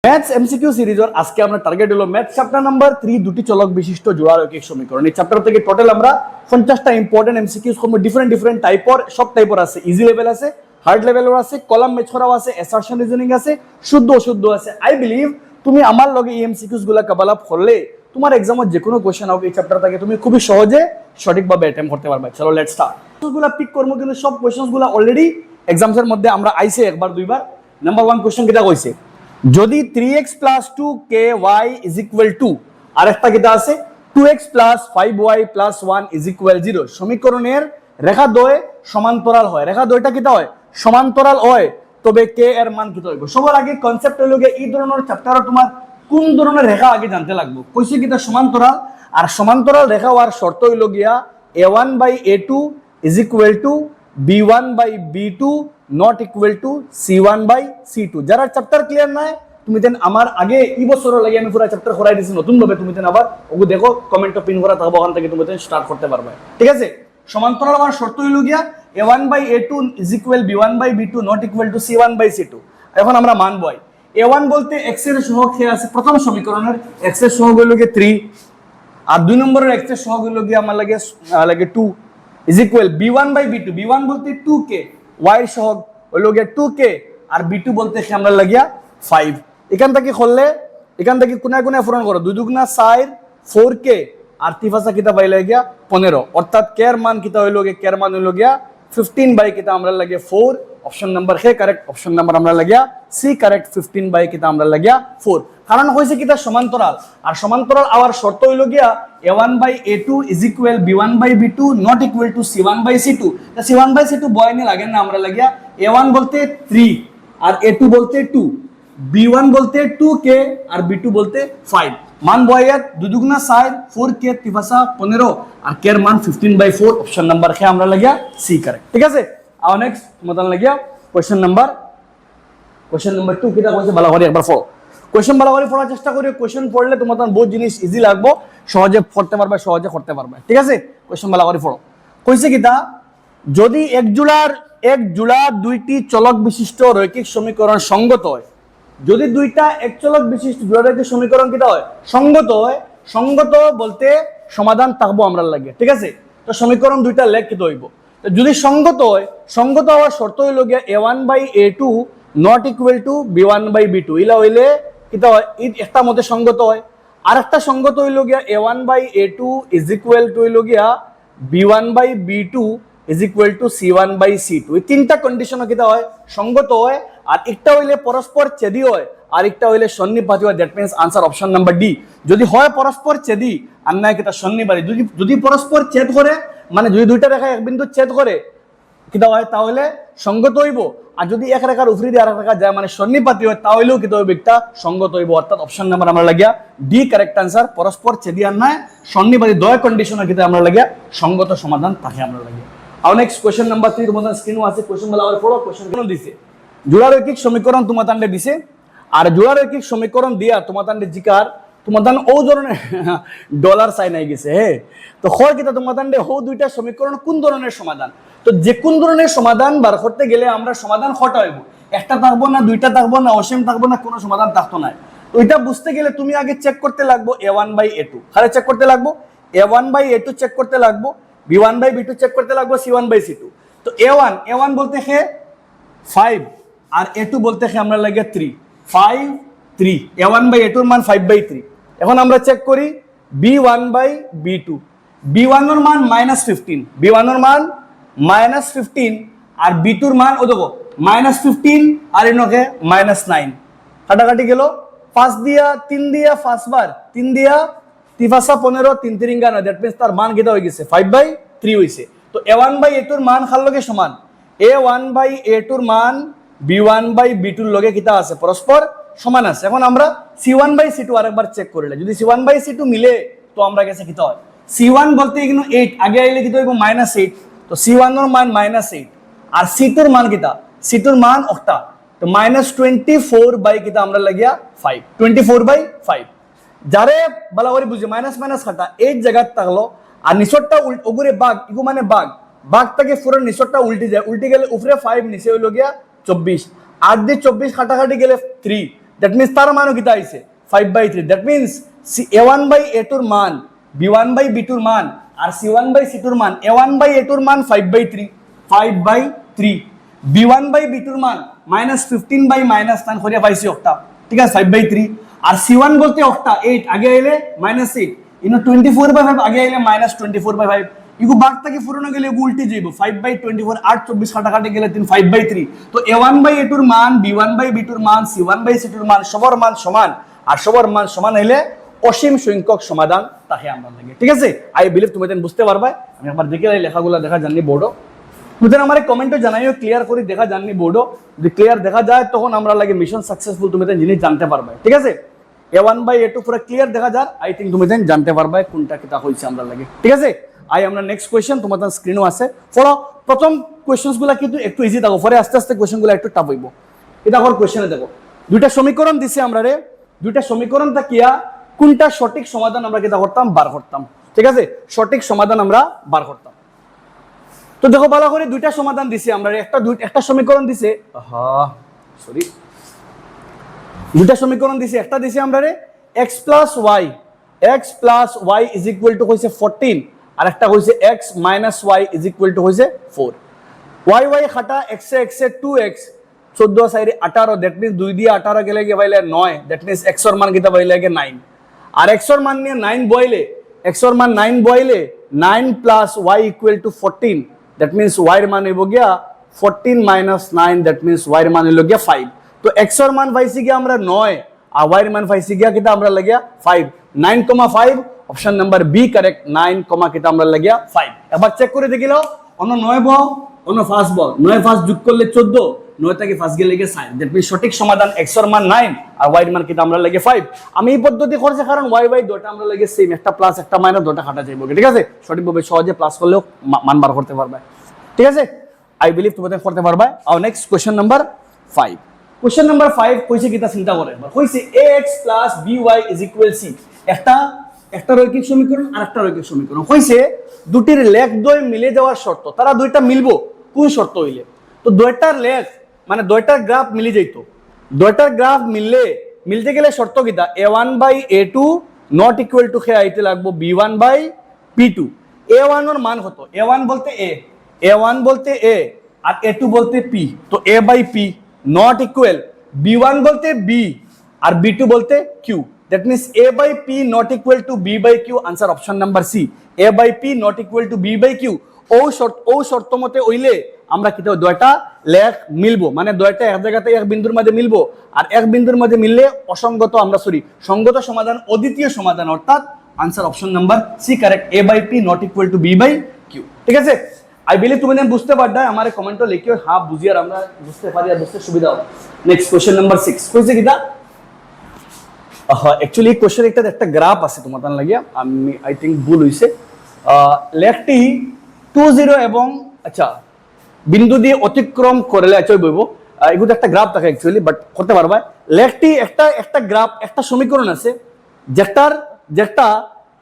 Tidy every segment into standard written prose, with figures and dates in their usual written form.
Maths MCQ সিরিজের আজকে আমরা টার্গেট হলো ম্যাথস চ্যাপ্টার নাম্বার 3 দুটি চলক বিশিষ্ট জোড়া রৈখিক সমীকরণ। এই চ্যাপ্টার থেকে টোটাল আমরা 50টা ইম্পর্টেন্ট এমসিকিউস করব। ডিফারেন্ট টাইপর, সব টাইপর আছে, ইজি লেভেল আছে, হার্ড লেভেলও আছে, কলাম ম্যাচ করাও আছে, অ্যাসারশন রিজনিং আছে, শুদ্ধ অশুদ্ধ আছে। আই বিলিভ তুমি আমার লগে এই এমসিকিউস গুলা কভার আপ করলে তোমার এক্সামে যে কোনো কোশ্চেন হোক এই চ্যাপ্টার থেকে তুমি খুবই সহজে সঠিকভাবে অ্যাটেম্প করতে পারবে। চলো লেটস স্টার্ট। গুলা পিক করব, কিন্তু সব কোশ্চেনস গুলা অলরেডি এক্সামসের মধ্যে আমরা আইছে একবার দুইবার। নাম্বার 1 কোশ্চেন কিটা কইছে, যদি 3x plus 2ky is equal to আরেকটা কিটা আছে 2x plus 5y plus 1 is equal 0 সমীকরণের রেখা দ্বয় সমান্তরাল হয়। রেখা দ্বয়টা কিটা হয়? সমান্তরাল হয়, তবে k এর মান কিটা হইব? সবার আগে কনসেপ্ট হইল গিয়ে এই ধরনের চ্যাপ্টারে তোমার কোন ধরনের রেখা আগে জানতে লাগবে। কইছে কিটা সমান্তরাল, আর সমান্তরাল রেখা হওয়ার শর্ত হইল গিয়া a1/a2 is equal to b1/b2 not equal to c1/c2। যারা চ্যাপ্টার ক্লিয়ার নাই তুমি দেন আমার আগে এই বছর লাগে আমি পুরো চ্যাপ্টার করাই দিছি নতুন ভাবে, তুমি দেন আবার ওগো দেখো কমেন্ট পিন করা থাকবে, ওখান থেকে তুমি দেন স্টার্ট করতে পারবে। ঠিক আছে, সমান্তরাল হওয়ার শর্ত হইল গিয়া a1/a2 is equal b1/b2 not equal to c1/c2। এখন আমরা মানব a1 বলতে x এর সহগ কে আছে প্রথম সমীকরণের, x এর সহগ হইল গিয়া 3, আর 2 নম্বরের x এর সহগ হইল গিয়া আমার লাগে 2 is equal b1/b2, b1 বলতে 2k, y এর সহগ হইল গিয়া 2k, আর b2 বলতে আমরা লাগিয়া 5। এখান থেকে করলে এখান থেকে কোনায় কোনায় পূরণ করো, 2 দুগুণা 4 4k, আর তিফাসা কিতা পাইলে গিয়া 15, অর্থাৎ k এর মান কিতা হইল গিয়া, k এর মান হইল গিয়া 15 বাই কিতা আমরা লাগিয়া 4। অপশন নাম্বার হে কারেক্ট, অপশন নাম্বার আমরা লাগিয়া সি কারেক্ট, 15 বাই কিতা আমরা লাগিয়া 4। কারণ হইছে কিতা সমান্তরাল, আর সমান্তরাল আওয়ার শর্ত হইল গিয়া a1/a2 is equal b1/b2 not equal to c1/c2। তা c1/c2 বয় নি লাগে না, আমরা লাগিয়া a1 বলতে 3 আর a2 বলতে 2, b1 বলতে 2k আর b2 বলতে 5। মান বয়াত 2 দুগুণা 4 4k তিফাসা 15, আর k এর মান 15/4। অপশন নাম্বার কে আমরা লাগিয়া সি কারেক্ট। ঠিক আছে, আর নেক্সট তোমাদের লাগিয়া কোশ্চেন নাম্বার 2 কিটা কইছে ভালো করে একবার পড়ো। কোশ্চেন ভালো করে পড়ার চেষ্টা করি, কোশ্চেন পড়লে তোমাদের বহুত জিনিস ইজি লাগবে, সহজে পড়তে পারবে, সহজে করতে পারবে। ঠিক আছে, কোশ্চেন ভালো করে পড়ো। কইছে কিটা, যদি এক জোড়া দুইটি চলক বিশিষ্ট রৈখিক সমীকরণ সঙ্গত হয়, যদি দুইটা এক চলক বিশিষ্ট জোড়া রৈখিক সমীকরণ কিটা হয় সঙ্গত হয়, সঙ্গত বলতে সমাধান থাকবো আমরা লাগে। ঠিক আছে, তো সমীকরণ দুইটা লেখ কিটা হইব, যদি সঙ্গত হয়, সঙ্গত হওয়ার শর্ত হইল গিয়া a1/a2 not equal to b1/b2। ইলা হইলে কিটা হয়, একটা মতে সঙ্গত হয়, আর একটা সঙ্গত হইল গিয়া a1/a2 is equal to হইল গিয়া b1/b2 is equal to c1/c2। এই তিনটা কন্ডিশন কিটা হয় সঙ্গত হয়, আর একটা হইলে পরস্পর ছেদি হয়, আর একটা হইলে সন্নিপাতী হয়। That means answer option number D. যদি হয় পরস্পর ছেদি আর না কিটা সন্নিপাতী, যদি পরস্পর ছেদ করে মানে যদি দুইটা রেখা এক বিন্দু ছেদ করে কিটা হয় তাহলে সঙ্গত হইব, আর যদি এক রেখার উপরে দিয়ে আরেক রেখা যায় মানে সন্নিপাতী হয় তাহলেও কিটা হইব একটা সঙ্গত হইব। অর্থাৎ অপশন নাম্বার আমরা লাগিয়া ডি কারেক্ট আনসার। পরস্পর ছেদি আর নাই সন্নিপাতী দয় কন্ডিশনের কিটা আমরা লাগিয়া সঙ্গত সমাধান তাকে আমরা লাগিয়া। আর নেক্সট কোশ্চেন নাম্বার 3 তোমাদের স্ক্রিনও আছে, কোশ্চেন বলা আবার পড়ো। কোশ্চেন কেন দিছে, জোড়া রৈখিক সমীকরণ তোমাদের দিছে, আর জোড়া রৈখিক সমীকরণ দিয়া তোমাদের জিকার তোমাদের ও ধরনের ডলার সাইন আই গেছে। হ্যাঁ, তো হয় কিটা তোমাদের হো দুইটা সমীকরণ কোন ধরনের সমাধান, তো যে কোন ধরনের সমাধান বার করতে গেলে আমরা সমাধান কটা হইব, একটা থাকবো না, দুইটা থাকবো না, অসীম থাকবো না, কোনো সমাধান থাকতো না। তো এটা বুঝতে গেলে তুমি আগে চেক করতে লাগবো a1/a2, খালি চেক করতে লাগবো a1/a2 চেক করতে লাগবো, b1/b2 চেক করতে লাগবো, c1/c2। তো a1 বলতে হে 5 আর a2 বলতে হে আমরা লাগে 3 5 3, a1/a2 এর মান 5/3। এখন আমরা চেক করি b1/b2, b1 এর মান -15, b1 এর মান -15, আর b2 এর মান ও দেখো -15 আর এনকে -9, কাটাকাটি গেল 5 দিয়া 3 দিয়া 5 বার 3 দিয়া 3 15 3 3 9, দ্যাট মিন্স তার মান কিটা হয়ে গেছে 5/3 হইছে। তো a1/a2 এর মান খার লগে সমান, a1/a2 এর মান b1/b2 এর লগে কিটা আছে পরস্পর সমান আছে। এখন আমরা c1/c2 আরেকবার চেক করলে যদি c1/c2 মিলে তো আমরা গেছে কিটা হয়, c1 বলতে কিন্তু 8 আগে আইলে কিটা হইব -8, তো c1 এর মান -8 আর c2 এর মান কিটা, c2 এর মান অক্টা, তো -24 বাই কিটা আমরা লাগিয়া 5 24/5। যারে বলা করে বুঝে মাইনাস মাইনাস কাটা 8 জায়গা থাকলো, আর নিচরটা ওগুরে বাঘ ইগু মানে বাঘ থেকে পুরো নিচরটা উল্টে যায়, উল্টে গেলে উপরে 5 নিচে হইল গিয়া 24, 8 দিয়ে 24 কাটাকাটি গেলে 3 দ্যাট মিন্স তার মানও কিতা আইছে 5/3 that means a1 by a2 মান b1 বাই b2 মান আর c1 বাই c2 মান a1 বাই a2 মান 5/3 b1 বাই b2 মান -15 বাই -9 করিয়া পাইছি অক্টা ঠিক আছে 5/3 আর c1 বলতে অক্টা 8 আগে আইলে -8 ইনো 24/5 আগে আইলে -24/5 ইগু বাগ থেকে ফুরানো গেলে উল্টে যাইব 5/24 8 24 কাটাকাটি গেলে 5/3 তো a1 বাই a2 এর মান b1 বাই b2 এর মান c1 বাই c2 এর মান সবার মান সমান আর সবার মান সমান হইলে অসীম সংখ্যক সমাধান তাকে আমরা লাগে ঠিক আছে আই বিলিভ তুমি দেন বুঝতে পারবা আমি একবার দেখে এই লেখাগুলো দেখা জানি বোর্ডও তুমি দেন আমারে কমেন্টে জানাইও ক্লিয়ার করে দেখা জানি বোর্ডও যদি ক্লিয়ার দেখা যায় তখন আমরা লাগে মিশন সাকসেসফুল তুমি দেন জিনিস জানতে পারবা ঠিক আছে a1 বাই a2 পুরো ক্লিয়ার দেখা যায় আই থিংক তুমি দেন জানতে পারবা কোনটা কিটা হইছে আমরা লাগে ঠিক আছে আই আমরা নেক্সট কোশ্চেন তোমাদের স্ক্রিনও আছে ফলো প্রথম কোশ্চেনস গুলা কিন্তু একটু ইজি থাকো পরে আস্তে আস্তে কোশ্চেন গুলা একটু টাফ হইব এটা কর কোশ্চেনে দেখো দুইটা সমীকরণ দিছে আমরা রে দুইটা সমীকরণ তাকিয়া কোনটা সঠিক সমাধান আমরা কিটা করতাম বার করতাম ঠিক আছে সঠিক সমাধান আমরা বার করতাম তো দেখো ভালো করে দুইটা সমাধান দিছে আমরা একটা সমীকরণ দিছে সরি দুইটা সমীকরণ দিছে একটা দিছে আমরা রে x plus y is equal to হইছে 14 আর একটা হইছে x minus y is equal to হইছে 4 y খাটা x এ 2x 14 সাইরে 18 দ্যাট মিন্স 2 দিয়ে 18 গেলে কি পাইলে 9 দ্যাট মিন্স x এর মান কিটা পাইলে 9 আর x এর মান নিয়ে 9 বইলে x এর মান 9 বইলে 9 plus y equal to 14 that means y এর মান হইব গিয়া 14 minus 9 দ্যাট মিন্স y এর মান হইল গিয়া 5 তো x এর মান পাইছি গিয়া আমরা 9 আর y এর মান পাইছি গিয়া কিটা আমরা লাগিয়া 5 9,5 অপশন নাম্বার বি কারেক্ট 9, কিটা আমরা লাগিয়া 5 এবার চেক করে দেখিলো অন্য 9 বল অন্য 5 বল 9 5 যোগ করলে 14 9 থেকে 5 গেলে গিয়ে 6 দ্যাট মিন্স সঠিক সমাধান x এর মান 9 আর y এর মান কিটা আমরা লাগিয়ে 5 আমি এই পদ্ধতি করছি কারণ y দুটো আমরা লাগিয়ে সেম একটা প্লাস একটা মাইনাস দুটো কাটা যাইব ঠিক আছে সঠিকভাবে সহজে প্লাস করলেও মান বার করতে পারবে ঠিক আছে আই বিলিভ তুমি করতে পারবে আর next question number 5 question number 5 কইছে কিটা চিন্তা করে কইছে ax by c একটা রৈখিক সমীকরণ আর একটা রৈখিক সমীকরণ কইছে দুটির লেখ দ্বয় মিলে যাওয়ার শর্ত তারা দুইটা মিলবো কোন শর্ত হইলে তো দুইটার লেখ মানে দুইটার গ্রাফ মিলে যাইতো দুইটার গ্রাফ মিলতে গেলে শর্ত কিটা a1 by a2 not equal to k আইতে লাগবো b1 by b2 a1 এর মান কত a1 বলতে a1 বলতে a আর a2 বলতে p তো a by p not equal b1 বলতে b আর b2 বলতে q that means a by p not equal to b by q answer option number c a by p not equal to b by q ও শর্ত মতে হইলে আমরা কিটা দুইটা লেখ মিলবো মানে দুইটা এক জায়গাতে এক বিন্দুর মধ্যে মিলবো আর এক বিন্দুর মধ্যে মিললে অসঙ্গত আমরা সঙ্গত সমাধান অদ্বিতীয় সমাধান অর্থাৎ answer option number C correct a by p not equal to b by q ঠিক আছে আই বিলিভ তুমি বুঝতে পারবা আমার কমেন্টও লিখিও হ্যাঁ বুঝি আর আমরা বুঝতে পারি আর বুঝতে সুবিধা হবে নেক্সট কোশ্চেন নাম্বার 6 কইছে কিটা एक्चुअली क्वेश्चन একটা গ্রাফ আছে তোমাদের লাগিয়া আমি আই থিংক ভুল হইছে লেখটি 20 এবং আচ্ছা বিন্দু দিয়ে অতিক্রম করলে আচ্ছা বইব এগুলো একটা গ্রাফ থাকে एक्चुअली বাট করতে পারবা লেখটি একটা গ্রাফ একটা সমীকরণ আছে যেটা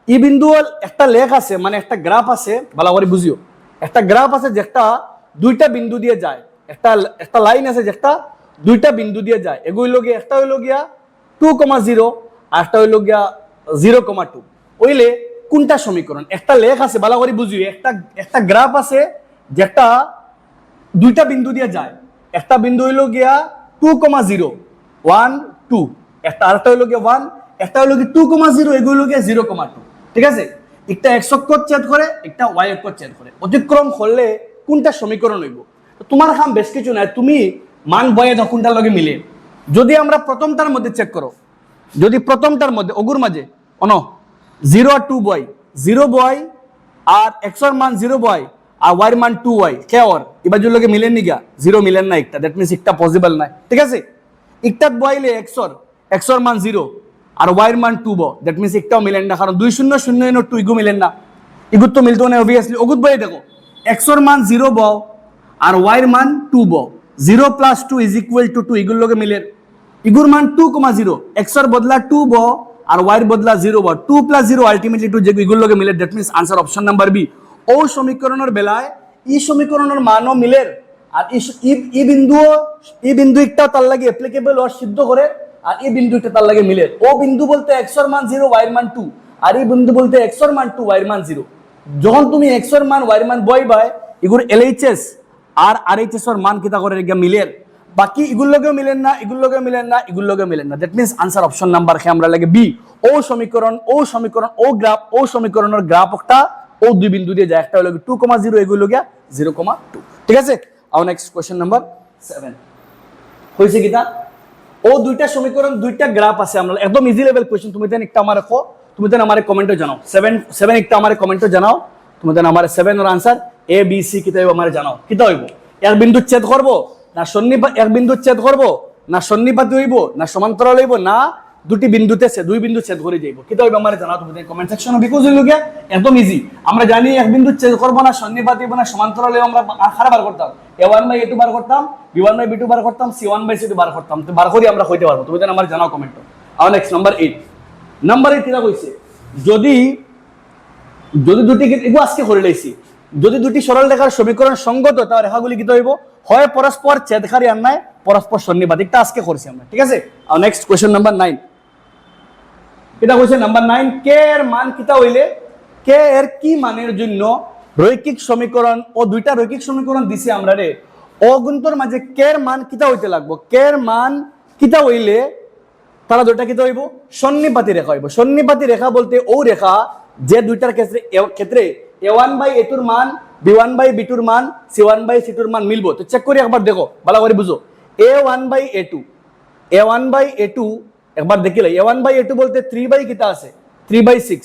ই বিন্দু একটা লেখ আছে মানে একটা গ্রাফ আছে ভালো করে বুঝিও একটা গ্রাফ আছে যেটা দুইটা বিন্দু দিয়ে যায় একটা লাইন আছে যেটা দুইটা বিন্দু দিয়ে যায় এগুলো লগে একটা হইলো গিয়া 2,0 আর একটা হইল গিয়া 0,2 ওইলে কোনটা সমীকরণ একটা লেখ আছে ভালো করে বুঝিও একটা গ্রাফ আছে যেটা দুইটা বিন্দু দিয়ে যায় একটা বিন্দু হইল গিয়া 2,0 1 2 একটা আরেকটা হইল গিয়া 1 একটা হইল গিয়া 2,0 এগুলো গিয়া 0,2 ঠিক আছে একটা x অক্ষ ছেদ করে একটা y অক্ষ ছেদ করে অতিক্রম করলে কোনটা সমীকরণ হইব তো তোমার কাম বেশ কিছু নাই তুমি মান বয়ে দাও কোনটার লগে মিলে যদি আমরা প্রথমটার মধ্যে চেক করো যদি প্রথমটার মধ্যে অগুর মাঝে 0 আর 2 বয় 0 বয় আর x এর মান 0 বয় আর y এর মান 2y কে ওর এবার যদি লগে মিলেন নি গা 0 মিলেন না একটা দ্যাট মিন্স একটা পসিবল না ঠিক আছে একটা বয়লে x এর মান 0 আর y এর মান 2 ব দ্যাট মিন্স একটাও মিলেন না কারণ 2 0 0 নো 2 ইগু মিলেন না ইগুত তো মিলতো না অবভিয়াসলি অগুত বয় দেখো x এর মান 0 ব আর y এর মান 2 ব 0 plus 2 is equal to 2 ইগুর লগে মিলের ইগুর মান 2,0 x এর বদলা 2 ব আর y এর বদলা 0 ব 2 plus 0 আলটিমেটলি 2 যে ইগুর লগে মিলে that means answer option number B ও সমীকরণের বেলায় ই সমীকরণের মানও মিলের আর ই বিন্দু একটা তার লাগে অ্যাপ্লিকেবল আর সিদ্ধ করে আর এই বিন্দুটা তার লাগে মিলের। ও বিন্দু বলতে x এর মান 0 y এর মান 2, আর এই বিন্দু বলতে x এর মান 2 y এর মান 0। যখন তুমি x এর মান y এর মান বইবাই, এগুলো LHS আর RHS এর মান কিতা করে গিয়া মিলের, বাকি এগুলো লগেও মিলেন না, এগুলো লগেও মিলেন না, এগুলো লগেও মিলেন না। That means answer option number খে আমরা লাগে বি। ও সমীকরণ ও গ্রাফ, ও সমীকরণের গ্রাফ একটা ও দুই বিন্দু দিয়ে যায়, একটা হলো 2,0, এগুলো গিয়া 0,2। ঠিক আছে, আর নেক্সট কোশ্চেন নাম্বার 7 হইছে কিতা, ও দুইটা সমীকরণ দুইটা গ্রাফ আছে। আমরা একদম ইজি লেভেল কোশ্চেন, তুমি দেন একটা আমারে কো, তুমি দেন আমারে কমেন্টে জানাও। 7 একটা আমারে কমেন্টে জানাও, তুমি দেন আমারে 7 এর আনসার এ বি সি কিতা হইব আমারে জানাও। কিতা হইব, এক বিন্দু ছেদ করব না সন্নিপাত, এক বিন্দু ছেদ করব না সন্নিপাতি হইব না সমান্তরাল হইব না দুটি বিন্দুতে দুই বিন্দু ছেদ করে যাইব, কিতা হইব আমারে জানাও তুমি কমেন্ট সেকশনে। বিকজ হইল গিয়া একদম ইজি, আমরা জানি এক বিন্দু ছেদ করব না সন্নিপাতি হইব না সমান্তরাল হইব, আমরা খারাপ বার করতাম a1/a2 বার করতাম, b1/b2 বার করতাম, c1/c2 বার করতাম, তো বার করি আমরা কইতে পারবো, তুমি দেন আমারে জানাও কমেন্ট। আর নেক্সট নাম্বার 8 কিতা কইছে, যদি দুটি এগু আজকে করে লাইছি, যদি দুটি সরল রেখার সমীকরণ সঙ্গত, তার রেখাগুলি কিতা হইব, হয় পরস্পর ছেদকারী আর নাই পরস্পর সন্নিপাত। এটা আজকে করছি আমরা। ঠিক আছে, আর নেক্সট কোশ্চেন নাম্বার 9 কিতা কইছে, নাম্বার 9 কে এর মান কিতা হইলে, কে এর কি মানের জন্য রৈখিক সমীকরণ ও দুইটা রৈখিক সমীকরণ দিছে আমরা রে, অগুন্তর মাঝে কে এর মান কিতা হইতে লাগবো, কে এর মান কিতা হইলে তারা দুইটা কিতা হইব, সন্নিপাতী রেখা হইব। সন্নিপাতী রেখা বলতে ও রেখা যে দুইটার ক্ষেত্রে a1/a2 এর মান b1/b2 এর মান c1/c2 এর মান মিলবো। তো চেক করি একবার, দেখো ভালো করে বুঝো। a1/a2 একবার দেখিলে, a1/a2 বলতে 3 কিতা আছে 3/6,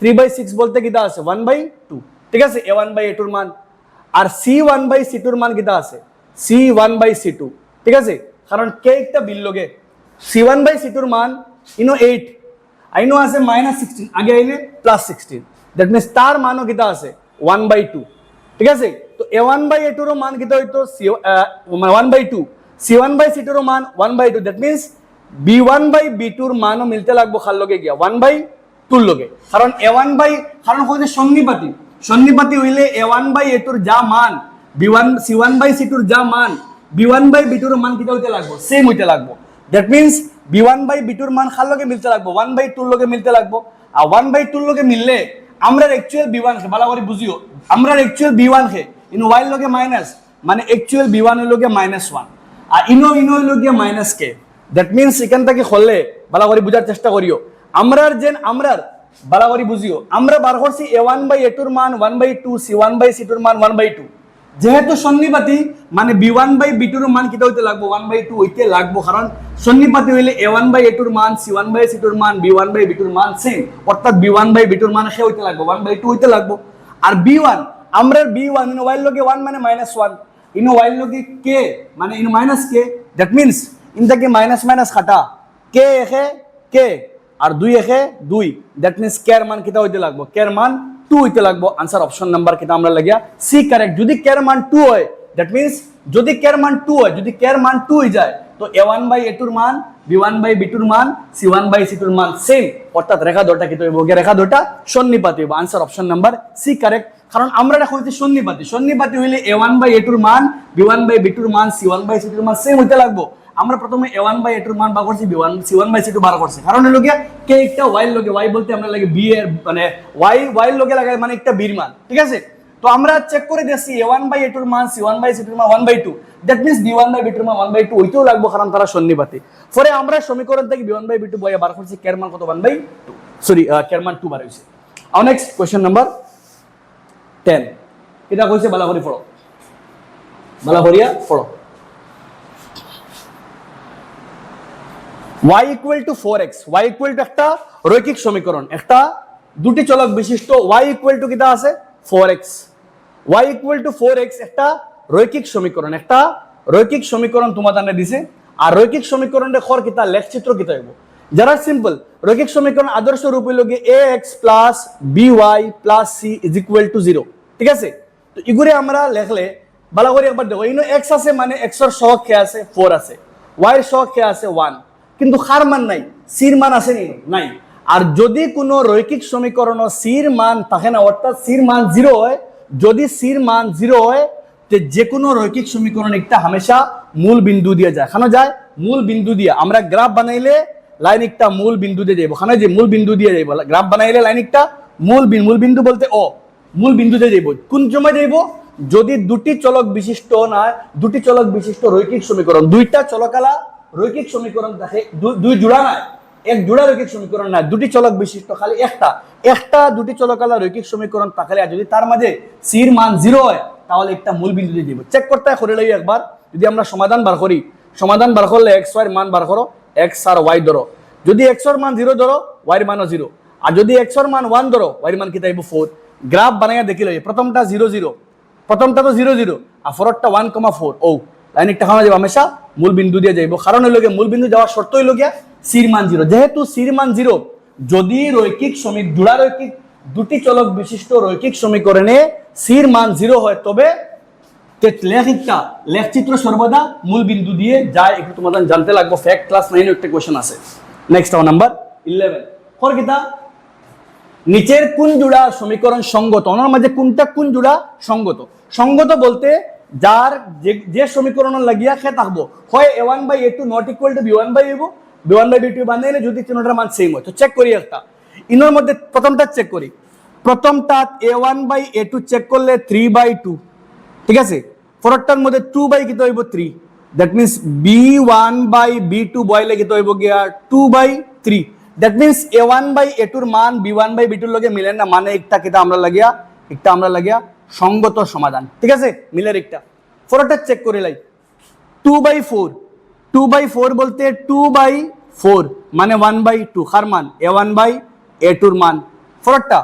3/6 বলতে কিতা আছে 1/2। ঠিক আছে, a1/a2 এর মান। আর c1/c2 এর মান কিতা আছে c1/c2। ঠিক আছে, কারণ কে একটা বিললগে c1/c2 এর মান ইনো 8, আইনো আছে -16, আগে আইলে +16, দ্যাট মিন্স তার মানও কিতা আছে 1/2। ঠিক আছে, তো a1/a2 এর মান কিতা হইতো 1/2, c1/c2 এর মান 1/2, দ্যাট মিন্স b1/b2 এর মানও মিলতে লাগবো খার লগে গিয়া 1/2 এর লগে। কারণ কারণ হইছে সন্নিপাতি হইলে a1/a2 এর যা মান c1/c2 এর যা মান b1/b2 এর মান কিতা হইতে লাগবো, সেম হইতে লাগবো। দ্যাট মিন্স b1/b2 এর মান খার লগে মিলতে লাগবো 1/2 এর লগে মিলতে লাগবো। আর 1/2 এর লগে মিললে আমরা অ্যাকচুয়াল b1 কে ভালো করে বুঝিও, আমরা actual b1 K in y এর লগে মাইনাস, মানে অ্যাকচুয়াল b1 এর লগে -1, আর ইনো এর লগে -k। দ্যাট মিন্স এখান থেকে হলে ভালো করে বুঝার চেষ্টা করিও। আমরা ভালো করে বুঝিও, আমরা বার করছি a1/a2 এর মান 1/2, c1/c2 এর মান 1/2। যেহেতু সন্নিপাতি মানে b1/b2 এর মান কিটা হইতে লাগবো 1/2 হইতে লাগবো, কারণ সন্নিপাতি হইলে a1/a2 এর মান c1/c2 এর মান b1/b2 এর মান সেম, অর্থাৎ b1/b2 এর মান সে হইতে লাগবো 1/2 হইতে লাগবো। আর b1 আমরা b1 ইন y লগে 1 মানে -1, ইন y লগে k মানে ইন -k, দ্যাট মিন্স ইন থেকে মাইনাস কাটা k এখে k আর 2 এখে 2, দ্যাট মিন্স k এর মান কিটা হইতে লাগবো, k এর মান 2 হইতে লাগবো। আনসার অপশন নাম্বার কিটা আমরা লাগিয়া সি কারেক্ট। যদি k এর মান 2 হয়, দ্যাট মিন্স যদি k এর মান 2 হয়, যদি k এর মান 2 হই যায়, তো a1/a2 এর মান b1/b2 এর মান c1/c2 এর মান সেম, অর্থাৎ রেখা দুটো কিটা হইব, রেখা দুটো সন্নিপাতি হইব। Answer option number C correct, কারণ আমরা এটা কইছি সন্নিপাতি হইলে a1/a2 এর মান b1/b2 এর মান c1/c2 এর মান সেম হইতে লাগবো। আমরা প্রথমে a1/a2 এর মান বার করছি, c1/c2 বার করছি, কারণ হলো গিয়া কে একটা y এর লগে, y বলতে আমরা লাগে b এর মানে y এর লগে লাগাই মানে একটা b এর মান। ঠিক আছে, তো আমরা চেক করে দেখছি a1/a2 এর মান c1/c2 এর মান 1/2, দ্যাট মিন্স b1/b2 এর মান 1/2 হইতেও লাগবো, কারণ তারা সন্নিপাতি। পরে আমরা সমীকরণ থেকে b1/b2 বইয়া বার করছি, কে এর মান কত 1/2, সরি কে এর মান 2 বার হইছে। আর নেক্সট কোশ্চেন নাম্বার 10 এটা কইছে, ভালো করে পড়ো, ভালো করিয়া পড়ো। y = 4x, y = একটা রৈখিক সমীকরণ, একটা দুটি চলক বিশিষ্ট y = কিটা আছে 4x, y = 4x একটা রৈখিক সমীকরণ, একটা রৈখিক সমীকরণ তোমাদের দিছে। আর রৈখিক সমীকরণের খর কিটা লেখচিত্র কিটা হইব, যারা সিম্পল রৈখিক সমীকরণ আদর্শ রূপ হইল গিয়ে ax + by + c = 0। ঠিক আছে, তো ইগুরে আমরা লেখলে ভালো করে একবার দেখো, ইনো x আছে মানে x এর সহগ কে আছে 4 আছে, y এর সহগ কে আছে 1, কিন্তু খার মান নাই, সির মান আছে নি নাই। আর যদি কোনো রৈখিক সমীকরণ সির মান থাকে না, অর্থাৎ সির মান 0 হয়, যদি সির মান 0 হয়, তে যে কোনো রৈখিক সমীকরণ একটা হামেশা মূল বিন্দু দিয়ে যায়, কেন যায় মূল বিন্দু দিয়া আমরা গ্রাফ বানাইলে লাইন একটা মূল বিন্দু দিয়ে যাইব, ওখানে যে মূল বিন্দু দিয়ে যাইব, গ্রাফ বানাইলে লাইন একটা মূল বিন্দু বলতে মূল বিন্দু দিয়ে যাইব। কোন সময় যাইব? যদি দুটি চলক বিশিষ্ট রৈখিক সমীকরণ, দুইটা চলকালা রৈখিক সমীকরণ থাকে, দুই জোড়া নাই, এক জোড়া রৈখিক সমীকরণ নাই, দুটি চলক বিশিষ্ট খালি একটা দুটি চলকালা রৈখিক সমীকরণ থাকলে আর যদি তার মাঝে সির মান 0 হয় তাহলে একটা মূল বিন্দু দিয়ে দিব। চেক করতে করে লই একবার। যদি আমরা সমাধান বার করি, সমাধান বার করলে x y এর মান বার করো, x আর y ধরো। যদি x এর মান 0 ধরো, y এর মানও 0, আর যদি x এর মান 1 ধরো, y এর মান কি তাইব 4। গ্রাফ বানাইয়া দেখি লই, প্রথমটা 0 0, প্রথমটা তো 0 0 আর পরেরটা 1,4। লাইন একটা খাওয়া যাবে হামেশা মূল বিন্দু দিয়ে যাইব, কারণ হইল গিয়ে মূল বিন্দু যাওয়ার শর্ত হইল গিয়া সির মান 0। যেহেতু সির মান 0, যদি জোড়া রৈখিক দুটি চলক বিশিষ্ট রৈখিক সমীকরণে সির মান 0 হয় তবে লেখচিত্র সর্বদা মূল বিন্দু দিয়ে যায়। একটু তোমাদের জানতে লাগবে, ফ্যাক্ট ক্লাস 9 একটা কোশ্চেন আছে। নেক্সট নাম্বার 11 ফর কিতা, নিচের কোন জোড়া সমীকরণ সঙ্গত? ওনার মাঝে কোনটা কোন জোড়া সঙ্গত? সঙ্গত বলতে যার যে সমীকরণ লাগিয়া খে থাকবো, হয় a1/a2 not equal two b1/a2, b1/b2 বানাইলে যদি তিনটার মান সেম হয়। তো চেক করি একটা, ইনোর মধ্যে প্রথমটা চেক করি। প্রথমটা a1/a2 চেক করলে 3/2, ঠিক আছে। পরেরটার মধ্যে 2 কি তো হইব 3, দ্যাট মিন্স b1/b2 বয়লে কি তো হইব গিয়া 2/3। দ্যাট মিন্স a1/a2 এর মান b1/b2 লগে মিলে না, মানে একটা কিটা আমরা লাগিয়া সঙ্গত সমাধান, ঠিক আছে, মিলের একটা। পরেরটা চেক করে লাই 2/4 বলতে 2/4 মানে 1/2 কার মান? a1/a2 এর মান। পরেরটা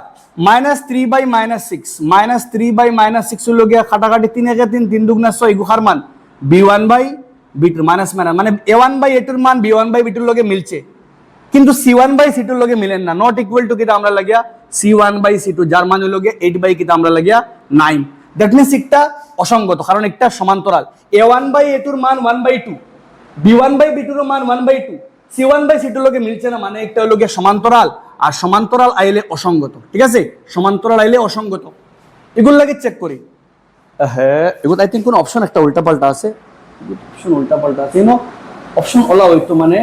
-3/-6 হলো গিয়া কাটাকাটি 3 1 3 3 2 6 গুহার মান b1/b2 মাইনাস মানে a1/a2 এর মান b1/b2 এর লগে মিলছে, কিন্তু c1/c2 এর লগে মিলেন না। নট ইকুয়াল টু কিটা আমরা লাগিয়া c1/c2, যার মান হলো গিয়া 8 কিটা আমরা লাগিয়া 9। দ্যাট মিন্স একটা অসঙ্গত, কারণ একটা সমান্তরাল। a1/a2 এর মান 1/2, b1/b2 এর মান 1/2, c1/c2 এর লগে মিলছে না, মানে একটা হলো গিয়া সমান্তরাল। আর সমান্তরাল আইলে অসঙ্গত, ঠিক আছে, সমান্তরাল আইলে অসঙ্গত। এগুলো লাগে চেক করি। হ্যাঁ, এগুলো আই থিঙ্ক কোন অপশন একটা উল্টাপাল্টা আছে, অপশন ওলা হইতো মানে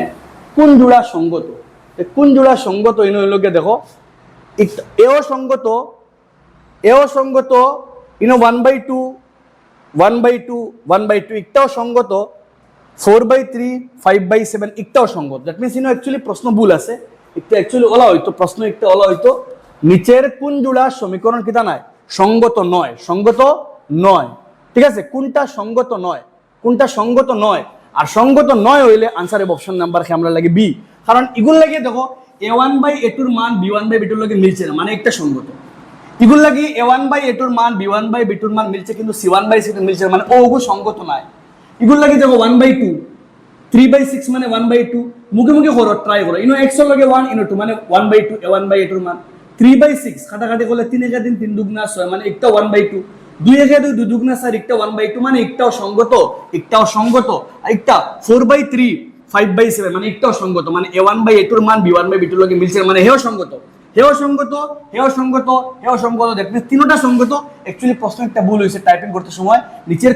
কোন জোড়া সঙ্গত। কোন জোড়া সঙ্গত ইনো হইল গিয়ে দেখো, এও সঙ্গত ইনো 1/2 একটাও সঙ্গত, 4/3 5/7 একটাও সঙ্গত। দ্যাট মিন্স ইনো অ্যাকচুয়ালি প্রশ্ন ভুল আছে, একটা অ্যাকচুয়ালি ওলা হইতো, প্রশ্ন একটা ওলা হইতো নিচের কোন জোড়া সমীকরণ কিটা নাই সঙ্গত নয়, ঠিক আছে। কোনটা সঙ্গত নয়, আর সঙ্গত নয় হইলে আনসার অপশন নাম্বার আমরা লাগে বি। কারণ এগুলো লাগে দেখো a1/a2 এর মান b1/b2 এর লগে মিলছে না, মানে একটা সঙ্গত। এগুলো লাগে a1/a2 এর মান b1/b2 এর মান মিলছে, কিন্তু c1/c2 মিলছে না, মানে ওগু সঙ্গত নাই। এগুলো লাগে দেখো 1/2 3/6 মানে 1/2, মুখে করো, ট্রাই করো। ইনো x এর লগে 1 ইনো 2 মানে 1/2, a1/a2 এর মান 3/6 কাটাকাটি করলে 3 1 3 3 2 6 মানে একটা 1/2, 2 1 2 2 2 6 একটা 1/2 মানে একটাও সঙ্গত, একটা 4/3 5/7 মানে একটাও সঙ্গত, মানে a1/a2 এর মান b1/b2 এর লগে মিলছে, মানে হেও সঙ্গত। দেখবেন তিনটা সঙ্গত। অ্যাকচুয়ালি প্রশ্ন একটা ভুল হয়েছে টাইপিং করতে সময়, নিচের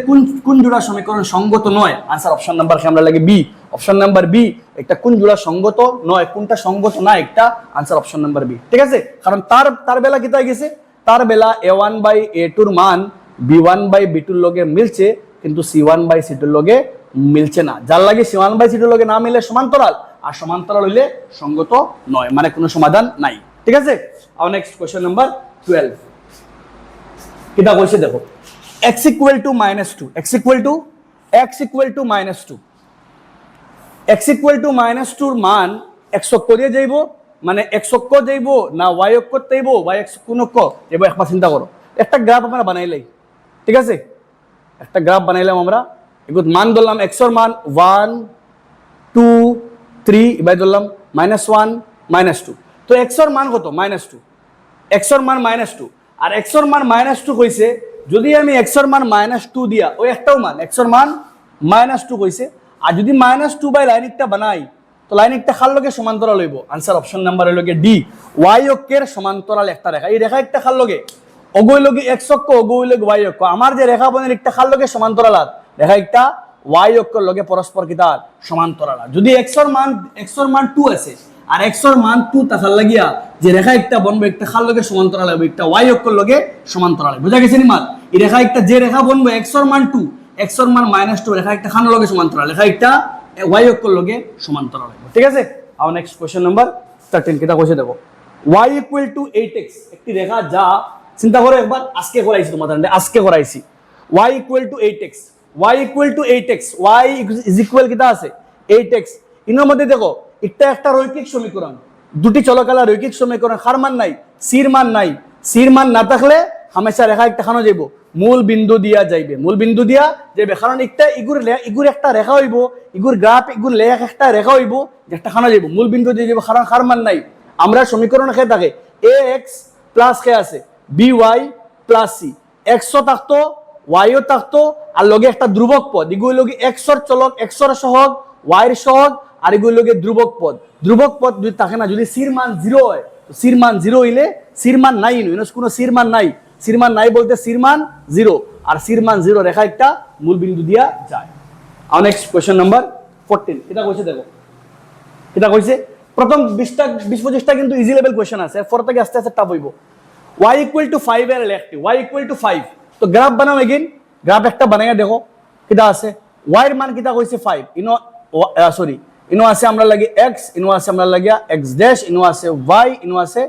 কোন জোড়া সমীকরণ সঙ্গত নয়, আনসার অপশন নাম্বার আমরা লাগে বি। অপশন নাম্বার বি, একটা কোন জোড়া সঙ্গত নয়, কোনটা সঙ্গত না একটা, আনসার অপশন নাম্বার বি, ঠিক আছে। কারণ তার বেলা কি তাই গেছে, তার বেলা a1/a2 এর মান b1/b2 এর লগে মিলছে, কিন্তু c1/c2 এর লগে মিলছে না। যার লাগে c1/c2 এর লগে না মিলে সমান্তরাল, আর সমান্তরাল হইলে সঙ্গত নয়, মানে কোনো সমাধান নাই, ঠিক আছে। আর নেক্সট কোশ্চেন নাম্বার 12 কিটা কইছে দেখো, x equal to -2, x equal to -2 এর মান x অক্ষ দিয়ে যাইব, মানে x অক্ষ যাইব না y অক্ষ যাইব, y x কোন অক্ষ যাইব একবার চিন্তা করো। একটা গ্রাফ আমরা বানাইলাই, ঠিক আছে, একটা গ্রাফ বানাইলাম আমরা। এগুলো মান ধরলাম x এর মান 1 2 3, এবার ধরলাম -1 -2। তো x এর মান কত? -2, x এর মান -2, আর x এর মান -2 কইছে। যদি আমি x এর মান -2 দিয়া ওই একটাও মান x এর মান -2 কইছে, আর যদি -2 বাই লাইন একটা বানাই, তো লাইন একটা খাল লগে সমান্তরাল হইব, আনসার অপশন নাম্বার হইল ডি। y অক্ষের সমান্তরাল একটা রেখা, এই রেখা একটা খাল লগে অগৈ লগে x অক্ষ, অগৈ লগে y অক্ষ। আমার যে রেখা বনের একটা খাল লগে সমান্তরাল, আর রেখা একটা ওয়াই অক্ষর লগে পরস্পর কিতা সমান্তরাল। যদি এক্স এর মান 2 আছে আর এক্স এর মান 2 তাকার লাগিয়া যে রেখা একটা বনবে একটা খাল লগে সমান্তরাল হবে, একটা ওয়াই অক্ষর লগে সমান্তরাল হবে। বুঝা গেছে নি মাত? এই রেখা একটা যে রেখা বনবে এক্স এর মান 2, এক্স এর মান -2, রেখা একটা খান লগে সমান্তরাল, রেখা একটা ওয়াই অক্ষর লগে সমান্তরাল হবে। ঠিক আছে? আর নেক্সট কোশ্চেন নাম্বার 13 কিটা কইছে দেখো, y = 8x একটি রেখা যা চিন্তা করো একবার, আজকে করাইছি তোমাদের, আজকে করাইছি y = 8x, y = 8x, y = কিটা আছে 8x। ইনোর মধ্যে দেখো এটা একটা রৈখিক সমীকরণ, দুটি চলকালা রৈখিক সমীকরণ, কার মান নাই? সির মান নাই। সির মান না থাকলে হামেশা রেখা একটা খানো যাইব, মূল বিন্দু দিয়া যাইবে, মূল বিন্দু দিয়া যাইবে, কারণ একটা ইগুর একটা রেখা হইব, ইগুর গ্রাফ ইগুর লেখ একটা রেখা হইব যেটা খানো যাইব, মূল বিন্দু দিয়ে যাইব, কারণ কার মান নাই। আমরা সমীকরণ খেয়ে থাকে ax প্লাস কে আছে by প্লাস c, x ও থাকতো y ও থাকতো আর লগে একটা ধ্রুবক পদ, এগুলো লগে x এর চলক, x এর সহগ, y এর সহগ, আর এগুলো লগে ধ্রুবক পদ। ধ্রুবক পদ যদি থাকে না, যদি সির মান 0 হয়, সির মান 0 হইলে সির মান নাই, কোনো সির মান নাই, সির মান নাই বলতে সির মান 0, আর সির মান 0 রেখা একটা মূল বিন্দু দিয়া যায়। আর নেক্সট কোশ্চেন নাম্বার 14 এটা কইছে দেখো, এটা কইছে প্রথম 20-25টা কিন্তু ইজি লেভেল কোশ্চেন আছে, এরপর থেকে আস্তে আস্তে টাফ হইব। y = 5 এর লেখটি, y = 5, তো গ্রাফ বানাও এগেইন, গ্রাফ একটা বানাইয়া দেখো কিটা আছে, y এর মান কিটা কইছে 5, ইনো আছে আমরা লাগি x, ইনো আছে আমরা লাগিয়া x ড্যাশ, ইনো আছে y, ইনো আছে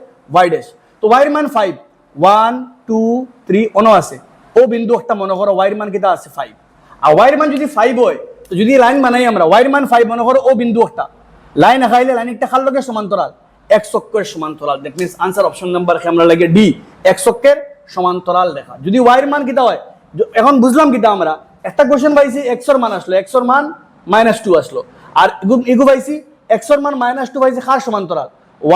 y ড্যাশ। তো y এর মান 5, 1 2 3 অনো আছে, ও বিন্দু একটা মনে করো y এর মান কিটা আছে 5, আর y এর মান যদি 5 হয় তো যদি লাইন বানাই আমরা y এর মান 5 মনে করো, ও বিন্দু একটা লাইন আঁকাইলে লাইন একটা খাল লগে সমান্তরাল, x অক্ষের সমান্তরাল, that means answer option number আমরা লাগে ডি, x অক্ষের সমান্তরাল রেখা। যদি y এর মান কিটা হয়, এখন বুঝলাম কিটা আমরা, একটা কোশ্চেন পাইছি x এর মান আসলো, x এর মান -2 আসলো, আর ইগু পাইছি x এর মান -2 পাইছি কার সমান্তরাল,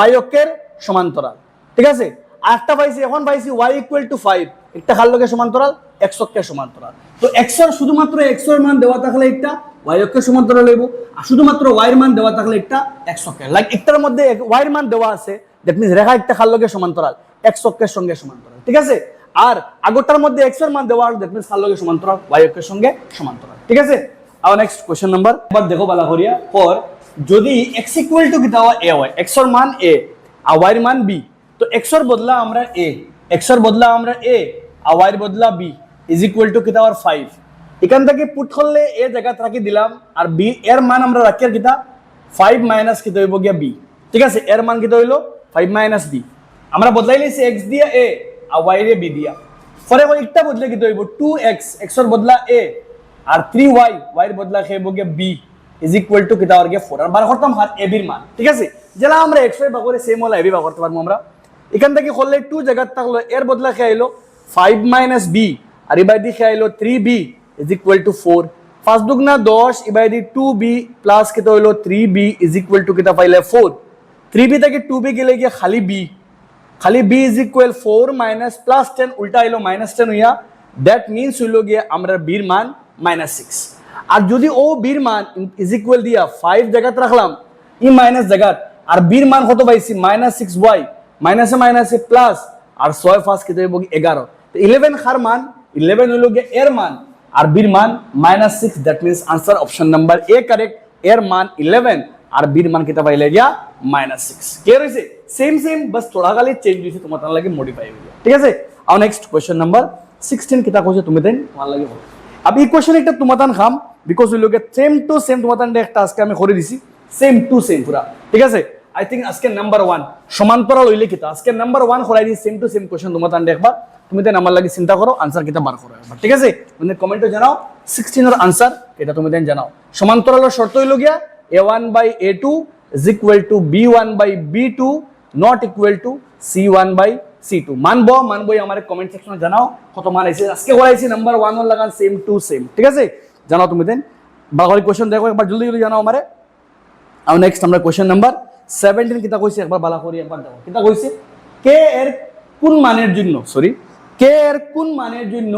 y অক্ষের সমান্তরাল। ঠিক আছে? আর একটা পাইছি, এখন পাইছি y = 5, একটা খাল লগে সমান্তরাল, x অক্ষের সমান্তরাল। তো x এর শুধুমাত্র x এর মান দেওয়া থাকলে একটা y অক্ষের সমান্তরাল হইব, আর শুধুমাত্র y এর মান দেওয়া থাকলে একটা x অক্ষের, লাইক একটার মধ্যে y এর মান দেওয়া আছে, দ্যাট মিন্স রেখা একটা খাল লগে সমান্তরাল, x অক্ষের সঙ্গে সমান্তরাল। ঠিক আছে? আর আগরটার মধ্যে x এর মান দেওয়া আছে, দ্যাট মিন্স খাল লগে সমান্তরাল, y অক্ষের সঙ্গে সমান্তরাল। ঠিক আছে? আর নেক্সট কোশ্চেন নাম্বার এবার দেখো বালা করিয়া, পর যদি x = কিটা হয় a হয়, x এর মান a আর y এর মান b, তো x এর বদলা আমরা a, x এর বদলা আমরা a আর y এর বদলা b = কিটা হয় 5। এখান থেকে পুট করলে a জায়গা রাখি দিলাম, আর b এর মান আমরা রাখি আর কিটা 5 মাইনাস কিটা হইব গিয়া b। ঠিক আছে? এর মান কিটা হইলো 5 মাইনাস b, আমরা বদলাই লইছি x দিয়া a আর y রে b দিয়া, পরে ওই একটা বদলে কিটা হইব 2x, x এর বদলা a আর 3y, y এর বদলা হইব গিয়া b = কিটা হইব গিয়া 4, আর বার করতাম আর a এর মান। ঠিক আছে? যেলা আমরা x y ভাগ করে সেম হলো a b ভাগ করতে পারবো আমরা। এখান থেকে করলে 2 জায়গা থাকলো, এর বদলা খাইলো 5 মাইনাস b, আর এবার দি খাইলো 3b = 4, 5 দুগুণা 10, এবার দি 2b প্লাস কিটা হইলো 3b = কিটা পাইলে 4, 3b থেকে 2b গেলে গিয়া খালি b, খালি b = 4 মাইনাস প্লাস 10 উল্টা হইলো -10 হইয়া, দ্যাট মিন্স হইলো গিয়া আমরা b এর মান -6। আর যদি ও b এর মান ইকুয়াল দিয়া 5 জায়গাত রাখলাম, ই মাইনাস জায়গাত, আর b এর মান কত পাইছি -6y, মাইনাসে মাইনাসে প্লাস, আর 6 5 কিটা হইব 11, তো 11 কার মান, 11 হইলো গিয়া এর মান, আর b এর মান -6, that means answer option number A correct, এর মান 11 আর b এর মান কিটা পাইলে গিয়া -6। ক্লিয়ার হইছে? সেম বাস থোড়া খালি চেঞ্জ হইছে, তোমার লাগে মডিফাই হইছে। ঠিক আছে? আর নেক্সট কোশ্চেন নাম্বার 16 কিটা কইছে তুমি দেন তোমার লাগে বলো। अब এই কোশ্চেন একটা তোমাদান খাম, বিকজ হইলো গিয়া সেম টু সেম তোমাদান একটা আজকে আমি করে দিছি, সেম টু সেম পুরা। ঠিক আছে? আই থিঙ্ক আজকে নাম্বার 1 সমান্তরাল হইলে কিটা, আজকে নাম্বার 1 করাই দিই, সেম টু সেম কোশ্চেন তোমাদান দেখবা, তুমি দেন আমার লাগে চিন্তা করো, আনসার কিটা বার করো একবার। ঠিক আছে? মানে কমেন্টে জানাও 16 এর আনসার এটা তুমি দেন জানাও। সমান্তরালের শর্ত হইলো গিয়া a1/a2 = b1/b2 not equal to c1/c2। মানবো আমার কমেন্ট সেকশনে জানাও কত মান আইছে, আজকে করাইছি নাম্বার 1 এর লাগান সেম টু সেম। ঠিক আছে? জানাও তুমি দেন, বাকি কোশ্চেন দেখো একবার জলদি জলদি জানাও আমারে। আর নেক্সট আমরা কোশ্চেন নাম্বার 17 কিটা কইছে একবার বালা করি একবার দেখো কিটা কইছে, কে এর কোন মানের জন্য, কে এর কোন মানের জন্য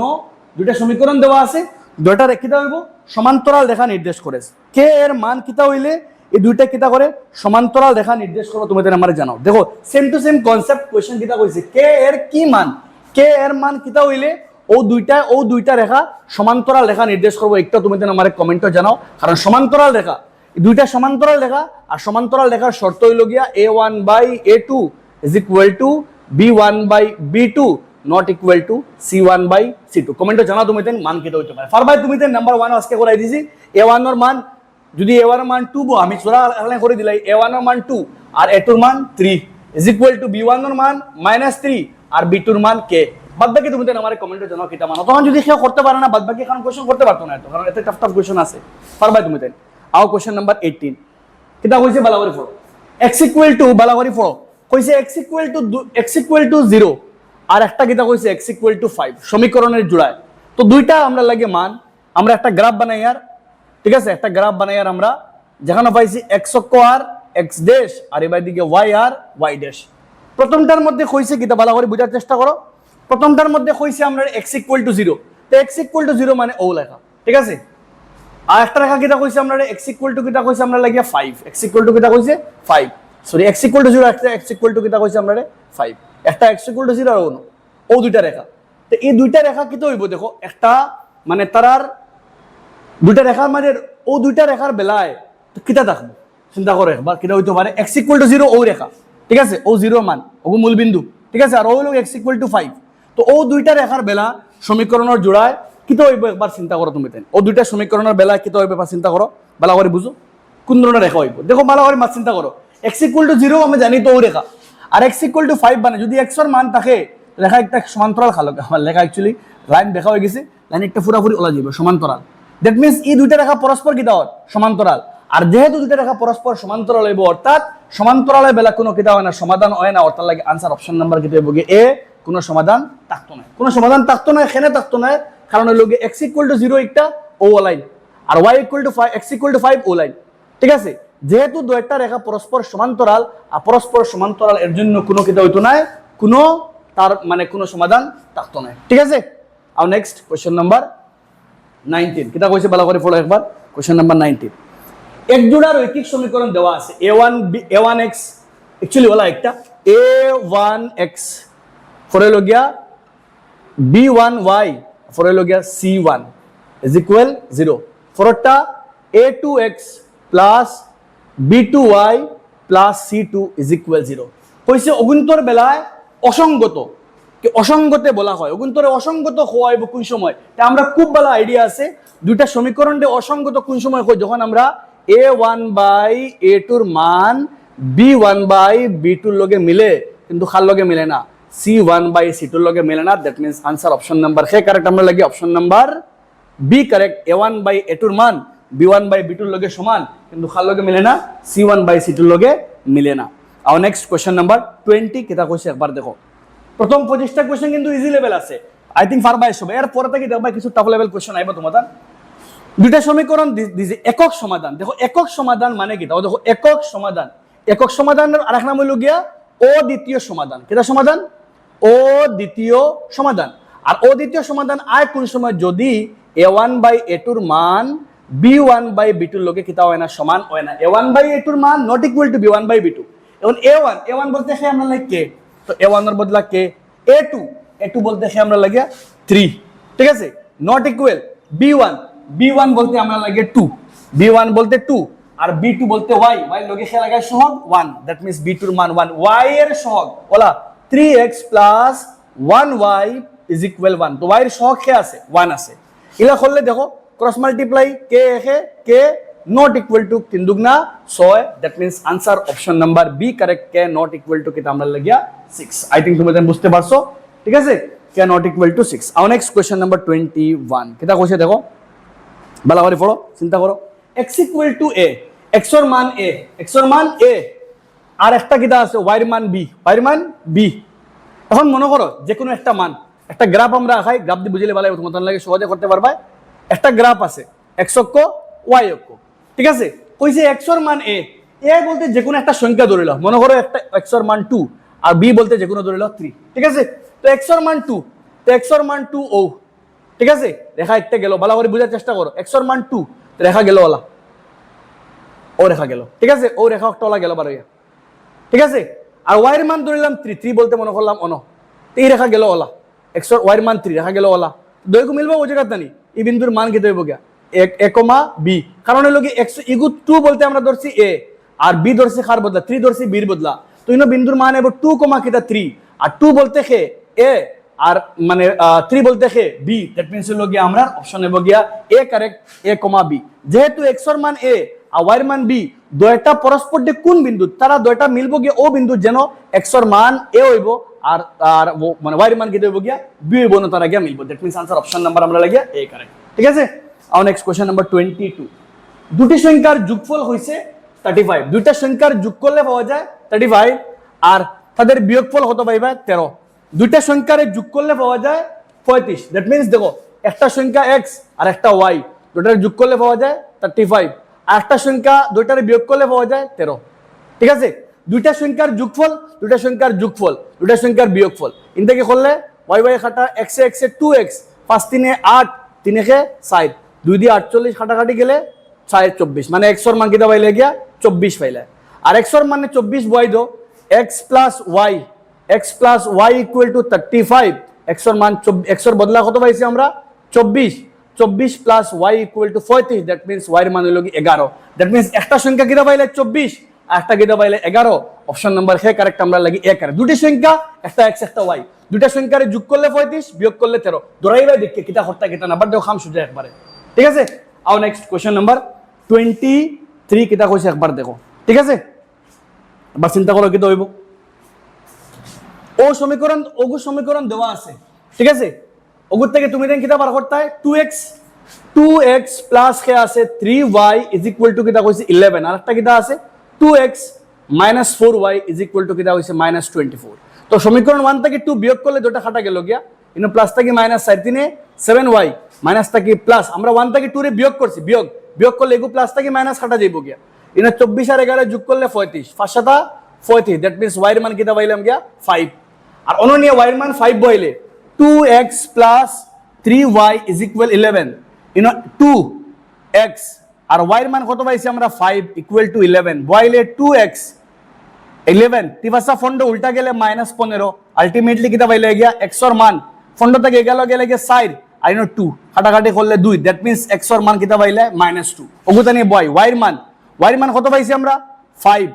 দুইটা সমীকরণ দেওয়া আছে, দুইটা কিটা হইব সমান্তরাল রেখা নির্দেশ করে, কে এর মান কিটা হইলে এই দুইটা কিটা করে সমান্তরাল রেখা নির্দেশ করো, তুমি আমারে জানাও। দেখো same to same concept, question কিটা কইছে কে এর কি মান, কে এর মান কিটা হইলে ও দুইটা রেখা সমান্তরাল রেখা নির্দেশ করবো, একটা তুমি আমার কমেন্টে জানাও। কারণ সমান্তরাল রেখা, দুইটা সমান্তরাল রেখা, আর সমান্তরাল রেখার শর্ত হইল গিয়া a1/a2 is equal to b1/b2 not equal two c1/c2। কমেন্টে জানাও তুমি মান কেটে হইতে পারে। ফারবাই তুমি নাম্বার 1 আজকে করাই দিছি। a1 এর মান যদি a1 এর মান 2 আমি সোজা করে দিলাই a1 এর মান 2 আর a2 এর মান 3 ইজ ইকুয়াল টু b1 এর মান -3 আর b2 এর মান k। বাদ বাকি তুমি আমার কমেন্টে জানাও কিটা মান। তখন যদি কেউ করতে পারে না বাদ বাকি এখন কোশ্চেন করতে পারতো না, এত কারণ এত টাফ কোশ্চেন আছে। পারবাই তুমি আও কোশ্চেন নাম্বার 18 কিটা কইছে বালাবারি ফলো x ইকুয়াল টু বালাবারি ফলো কইছে x ইকুয়াল টু 0 আর একটা কিটা কইছে x ইকুয়াল টু 5 সমীকরণের জোড়ায়। তো দুইটা আমরা লাগে মান, আমরা একটা গ্রাফ বানাই আর, ঠিক আছে, একটা গ্রাফ বানাই আর আমরা যেখানে পাইছি x অক্ষ আর x ড্যাশ আর এবার দিকে y আর y ড্যাশ। প্রথমটার মধ্যে কইছে কিটা বালাবারি বুঝার চেষ্টা করো। প্রথমটার মধ্যে কইছে আমরা x ইকুয়াল টু 0, তো x ইকুয়াল টু 0 মানে ও লেখা, ঠিক আছে। আর একটা রেখা কিটা কইছে আমরা x ইকুয়াল টু কিটা কইছে আমরা লাগিয়া 5, x ইকুয়াল টু কিটা কইছে 5, সরি x ইকুয়াল টু 0 একটা x ইকুয়াল টু কিটা কইছে আমরা 5, একটা x ইকুয়াল টু 0 আর ও দুইটা রেখা। তো এই দুইটা রেখা কিটা হইব দেখো, একটা মানে তারার দুইটা রেখার মানে ও দুইটা রেখার বেলায় তো কিটা দেখবো চিন্তা করে একবার কিটা হইতে পারে। x ইকুয়াল টু 0 ও রেখা, ঠিক আছে, ও 0 মান ও মূল বিন্দু, ঠিক আছে, আর ও হলো x ইকুয়াল টু 5। তো ও দুইটা রেখার বেলা সমীকরণের জোড়ায় কিতা হইব একবার চিন্তা করো তুমি। ও দুইটা সমীকরণের বেলা কিতা হইব একবার চিন্তা করো, ভালো করে বুঝো কোন ধরনের রেখা হইব। দেখো ভালো করে মাছ চিন্তা করো, x ইকুয়াল টু 0 আমি জানি তো ও রেখা, আর x ইকুয়াল টু 5 মানে যদি x এর মান থাকে রেখা একটা সমান্তরাল খালো। আমার লেখা অ্যাকচুয়ালি লাইন দেখা হয়ে গেছে, লাইন একটা পুরাপুরি ওলা যাবে সমান্তরাল। দ্যাট মিন্স এই দুইটা রেখা পরস্পর কিতা হয় সমান্তরাল। আর যেহেতু দুইটা রেখা পরস্পর সমান্তরাল হইব অর্থাৎ সমান্তরালের বেলা কোনো কিতা হয় না, সমাধান হয় না, অর্থাৎ লাগে আনসার অপশন নাম্বার কিতা হইব এ, কোনো সমাধান থাকতো না, কোনো সমাধান থাকতো না, এখানে থাকতো না। কারণ হলো x ইকুয়াল টু 0 একটা ও লাইন আর y equal to 5, x equal to 5 ও লাইন, ঠিক আছে। যেহেতু দুইটা রেখা পরস্পর সমান্তরাল আর পরস্পর সমান্তরাল এর জন্য কোনো কিতা হইতো না, কোনো তার মানে কোনো সমাধান থাকতো না, ঠিক আছে। আর নেক্সট কোশ্চেন নাম্বার 19 কিতা কইছে ভালো করে পড়ো একবার। কোশ্চেন নাম্বার 19, এক জোড়া রৈখিক সমীকরণ দেওয়া আছে a1x অ্যাকচুয়ালি বলা একটা a1x ফরে লগিয়া b1y ফরে লগিয়া c1 is equal 0, ফরটা a2x plus b2y plus c2 is equal 0। কইছে অগুন্তর বেলায় অসঙ্গত, কি অসঙ্গতে বলা হয়, অগুন্তরে অসঙ্গত হওয়াইব কোন সময়। তা আমরা খুব ভালো আইডিয়া আছে দুইটা সমীকরণে অসঙ্গত কোন সময় হয়, যখন আমরা a1/a2 এর মান b1/b2 এর লগে মিলে কিন্তু খার লগে মিলে না, c1/c2 এর লগে মিলে না। That means answer option number হে কারেক্ট আমরা লাগি option number B correct. a1/a2 এর মান b1/b2 এর লগে সমান কিন্তু খার লগে মিলে না, c1/c2 এর লগে মিলে না। আর নেক্সট কোশ্চেন নাম্বার 20 কিতা কইছে একবার দেখো। প্রথম 25টা কোশ্চেন কিন্তু ইজি লেভেল আছে, আই থিংক ফারবাই হবে। এর পরে থেকে দেখবা কিছু টাফ লেভেল কোশ্চেন আইব তোমাদের। দুইটা সমীকরণ দিছে একক সমাধান। দেখো একক সমাধান মানে কি, তাও দেখো একক সমাধান, একক সমাধানের আরেক নাম হইল গিয়া অদ্বিতীয় সমাধান। কিটা সমাধান? অদ্বিতীয় সমাধান। আর অদ্বিতীয় সমাধান আয় কোন সময়, যদি a1/a2 এর মান b1/b2 এর লগে কিতা হয় না, সমান হয় না। a1/a2 এর মান নট ইকুয়াল টু b1/b2। এখন a1 বলতে হয় আমরা লাগে কে, তো a1 এর বদলা কে, a2 বলতে হয় আমরা লাগে 3, ঠিক আছে, নট ইকুয়াল b1 বলতে আমরা লাগে 2, b1 বলতে 2 আর b2 বলতে y লগে সে লাগায় সহগ 1। দ্যাট মিন্স b2 এর মান 1, y এর সহগ OLA 3x plus 1y is equal 1। তো y এর সহগ কে আছে, 1 আছে। ইলা করলে দেখো ক্রস মাল্টিপ্লাই কে একে কে নট ইকুয়াল টু 3 দুগুনা 6। That means answer option number B correct, k not equal to কিটা আমরা লাগিয়া 6। আই থিংক তুমি বুঝতে পারছো, ঠিক আছে, কে নট ইকুয়াল টু 6। আর নেক্সট কোশ্চেন নাম্বার 21 কিটা কইছে দেখো, ভালো করে পড়ো, চিন্তা করো। x equal two a, x এর মান a আর একটা কিটা আছে y এর মান b, y এর মান b। এখন মনে করো যে কোনো একটা মান, একটা গ্রাফ আমরা আঁকাই, গ্রাফ দিয়ে বুঝলে ভালো তোমাদের লাগে সহজে করতে পারবা। একটা গ্রাফ আছে x অক্ষ y অক্ষ, ঠিক আছে। কইছে x এর মান a বলতে যে কোনো একটা সংখ্যা ধরে নাও, মনে করো একটা x এর মান 2 আর b বলতে যে কোনো ধরে নাও 3, ঠিক আছে। তো x এর মান 2, তো x এর মান 2 ও, ঠিক আছে, রেখা একটা গেল, ভালো করে বোঝার চেষ্টা করো। x এর মান 2, রেখা গেল ওলা, ও রেখা গেল, ঠিক আছে, ও রেখা একটা ওলা গেল বারোয়া, ঠিক আছে। আর y এর মান ধরলাম 3 বলতে মনে করলাম অন, এই রেখা গেল ওলা, x और y मान 3 রাখা গেল ওলা দুই কো মিলবো ওই জায়গাতে নি এই বিন্দুর মান কি দেব গিয়া a কমা b কারণ হলো কি x ইগু 2 বলতে আমরা ধরছি a আর b ধরছি কার বদলা 3 ধরছি b এর বদলা তো ইনো বিন্দুর মান হবে 2 কমা কিটা 3 আর 2 বলতে কে a আর মানে 3 বলতে কে b দ্যাট মিন্স হলো গিয়া আমরা অপশন নেব গিয়া a correct a comma b যেহেতু x এর মান a আর y এর মান b দুইটা পরস্পর দিয়ে কোন বিন্দু তারা দুইটা মিলবো গিয়া ও বিন্দু যেন x এর মান a হইবো আর আর মানে y এর মান কি দেব গিয়া b হইবো না তারা গিয়া মিলবো that means answer option number আমরা লাগিয়া a কারেক্ট ঠিক আছে আর নেক্সট কোশ্চেন নাম্বার 22 দুটি সংখ্যার যোগফল হইছে 35 দুইটা সংখ্যার যোগ করলে পাওয়া যায় 35 আর তাদের বিয়োগফল কত পাইবা 13 দুইটা সংখ্যার যোগ করলে পাওয়া যায় 35 দ্যাট মিন্স দেখো একটা সংখ্যা x আর একটা y দুটার যোগ করলে পাওয়া যায় 35 আর একটা সংখ্যা দুইটার বিয়োগ করলে পাওয়া যায় 13 ঠিক আছে দুইটা সংখ্যার যোগফল দুইটা সংখ্যার যোগফল দুইটা সংখ্যার বিয়োগফল ইনটাকে করলে y y খাটা x এ 2x 5 3 এ 8 3 এ 7 2 দিয়ে 48 কাটাকাটি গেলে 4 24 মানে x এর মান কিটা পাইলে গিয়া 24 পাইলে আর x এর মানে 24 বই দো x plus y equal to 35 x এর মান x এর বদলা কত পাইছি আমরা 24 plus y equal to 40 that means y এর মান হলো কি 11 that means একটা সংখ্যা কিটা পাইলে 24 আর একটা কিটা পাইলে 11 অপশন নাম্বার হে কারেক্ট আমরা লাগি a কারেক্ট দুটি সংখ্যা একটা x একটা y দুইটা সংখ্যার যোগ করলে 35 বিয়োগ করলে 13 দরাইবাই দেখকে কিটা হরতা কিটা না বাদ দাও খাম সুজা একবারে ঠিক আছে আও নেক্সট কোশ্চেন নাম্বার 23 কিটা কইছে একবার দেখো ঠিক আছে আবার চিন্তা করো কিটা হইব ও সমীকরণ ওগু সমীকরণ দেওয়া আছে ঠিক আছে ওগুর থেকে তুমি দেন কিটা বার করতে হয় 2x প্লাস কে আছে 3y ইজ ইকুয়াল টু কিটা কইছে 11 আর একটা কিটা আছে 2x minus 4y is equal to কিটা হইছে -24 তো সমীকরণ 1 থেকে 2 বিয়োগ করলে দুটো কাটা গেল গিয়া ইনো প্লাস থেকে মাইনাস 3 এ 7y মাইনাস থেকে প্লাস আমরা 1 থেকে 2 রে বিয়োগ করছি বিয়োগ করলে এগু প্লাস থেকে মাইনাস কাটা যাইব গিয়া ইনো 24 আর 11 যোগ করলে 35 5 সাতা 40 দ্যাট মিন্স y এর মান কিটা পাইলাম গিয়া 5 আর অননিয়া y এর মান 5 বইলে 2x plus 3y is equal 11 Eno 2x R y এর মান কত পাইছি আমরা 5 equal to 11 বইলে 2x 11 তিবাসা ফন্ড উল্টা গেলে -15 আলটিমেটলি কিটা পাইলে গিয়া x এর মান ফন্ড থেকে গেল গিয়া 4 আর ইনো 2 কাটাকাটি করলে 2 দ্যাট মিন্স x এর মান কিটা পাইলে -2 ওগুতানি বয় y এর মান কত পাইছি আমরা 5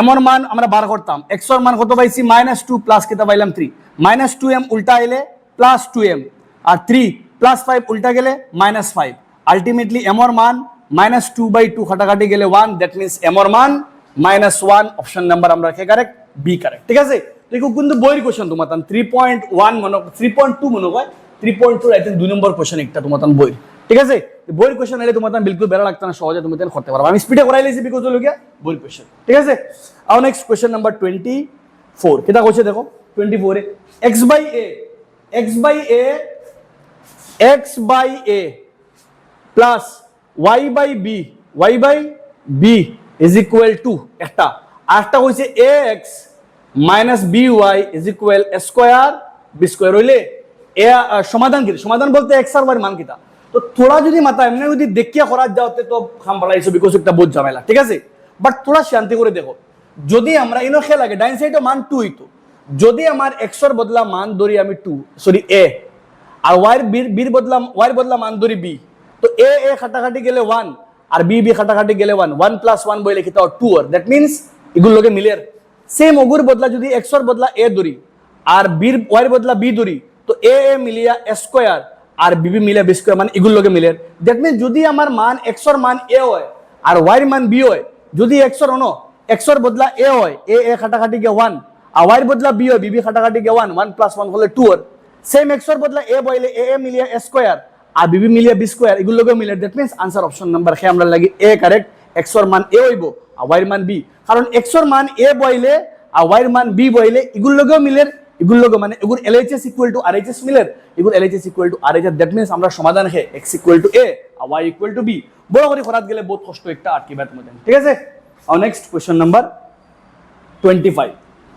m এর মান আমরা বার করতাম x এর মান কত পাইছি -2 প্লাস কিটা পাইলাম 3 -2m উল্টা আইলে +2m আর 3 +5 উল্টা গেলে -5 আলটিমেটলি m এর মান -2/2 কাটাকাটি গেলে 1 দ্যাট মিন্স m এর মান -1 অপশন নাম্বার আমরা কে কারেক্ট বি কারেক্ট ঠিক আছে দেখো কিন্তু বইয়ের কোশ্চেন তোমাতান 3.1 মনে 3.2 মনে হয় 3.2 আই থিং 2 নম্বর কোশ্চেন একটা তোমাতান বই ঠিক আছে বইয়ের কোশ্চেন এলে তোমাতান বিলকুল বেরা লাগতো না সহজে তুমি তেন করতে পারবে আমি স্পিডে করাই লাইছি বিকজ হলো গিয়া বইয়ের কোশ্চেন ঠিক আছে আর নেক্সট কোশ্চেন নাম্বার 24 কিটা কইছে দেখো 24 এ x by a plus y by b is equal to একটা আরেকটা কইছে ax minus by is equal a square b square হইলে এ সমাধান বলতে x আর y এর মান কিটা তো তোরা যদি মাথা এমনি যদি দেখিয়া করা যাওতে তো খাম বাড়াইছো বিকজ একটা বহুত ঝামেলা ঠিক আছে বাট তোরা শান্তি করে দেখো যদি আমরা ইনো খেলা লাগে ডাইন সাইডে মান 2 হইতো যদি আমার x এর বদলা মান ধরি আমি 2 সরি a আর y এর বদলা মান ধরি b তো a কাটাকাটি গেলে 1 আর b কাটাকাটি গেলে 1 1 + 1 বইলে কিটা 2 আর দ্যাট মিন্স এগুলো লগে মিলের সেম ওগুর বদলা যদি x এর বদলা a ধরি আর y এর বদলা b ধরি তো a মিলিয়া a স্কয়ার আর b মিলিয়া b স্কয়ার মানে এগুলো লগে মিলের দ্যাট মিন্স যদি আমার মান x এর মান a হয় আর y এর মান b হয় যদি x এর বদলা a হয় a কাটাকাটি গে 1 আর y এর বদলা b হয় b কাটাকাটি গে 1 1 + 1 হলে 2 আর সেম x এর বদলা a বইলে a মিলিয়া a স্কয়ার আর b মিলিয়া b স্কয়ার এগুলো লগে মিলে that means answer option number কে আমরা লাগি a কারেক্ট x এর মান a হইবো আর y এর মান b কারণ x এর মান a বইলে আর y এর মান b বইলে এগুলো লগে মিলে এগুলো লগে মানে এগুর LHS = RHS মিলে এগুর LHS = RHS দ্যাট মিন্স আমরা সমাধান হে x = a R y = b বড় করে করাত গেলে বহুত কষ্ট একটা আটকি বাত মধ্যে ঠিক আছে আর নেক্সট কোশ্চেন নাম্বার 25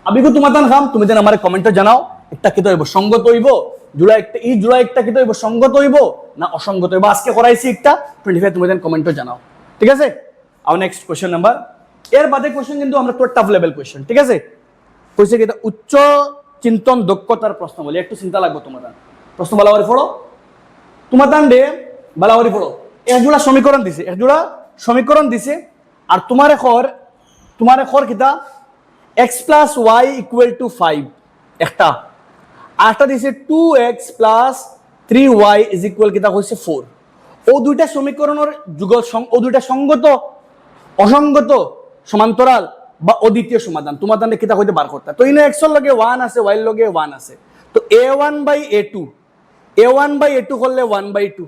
আবিগো তোমাদান খাম তুমি দেন আমারে কমেন্টে জানাও একটা কি হইব সঙ্গত হইব জুলাই একটা কি হইব সঙ্গত হইব না অসঙ্গত হইব আজকে করাইছি একটা 25 তুমি দেন কমেন্টে জানাও ঠিক আছে আর নেক্সট কোশ্চেন নাম্বার এর বাদে কোশ্চেন কিন্তু আমরা তো টাফ লেভেল কোশ্চেন ঠিক আছে কইছে কি এটা উচ্চ চিন্তন দক্ষতার প্রশ্ন বলি, একটু চিন্তা লাগবে তোমার প্রশ্ন বালাবারি পড়ো, তোমার দে বালাবারি পড়ো। এক জোড়া সমীকরণ দিছে আর তোমার এখন কিতা X plus Y equal to 5 একটা, আরেকটা দিছে 2x plus 3y is equal কিতা হইছে 4। ও দুইটা সমীকরণের যুগল ও দুইটা সঙ্গত, অসঙ্গত, সমান্তরাল বা অদ্বিতীয় সমাধান তোমার দান্ডে কিতা হইতে বার করতে। তো ইনো x এর লগে 1 আছে, y এর লগে 1 আছে, তো a1/a2 করলে 1/2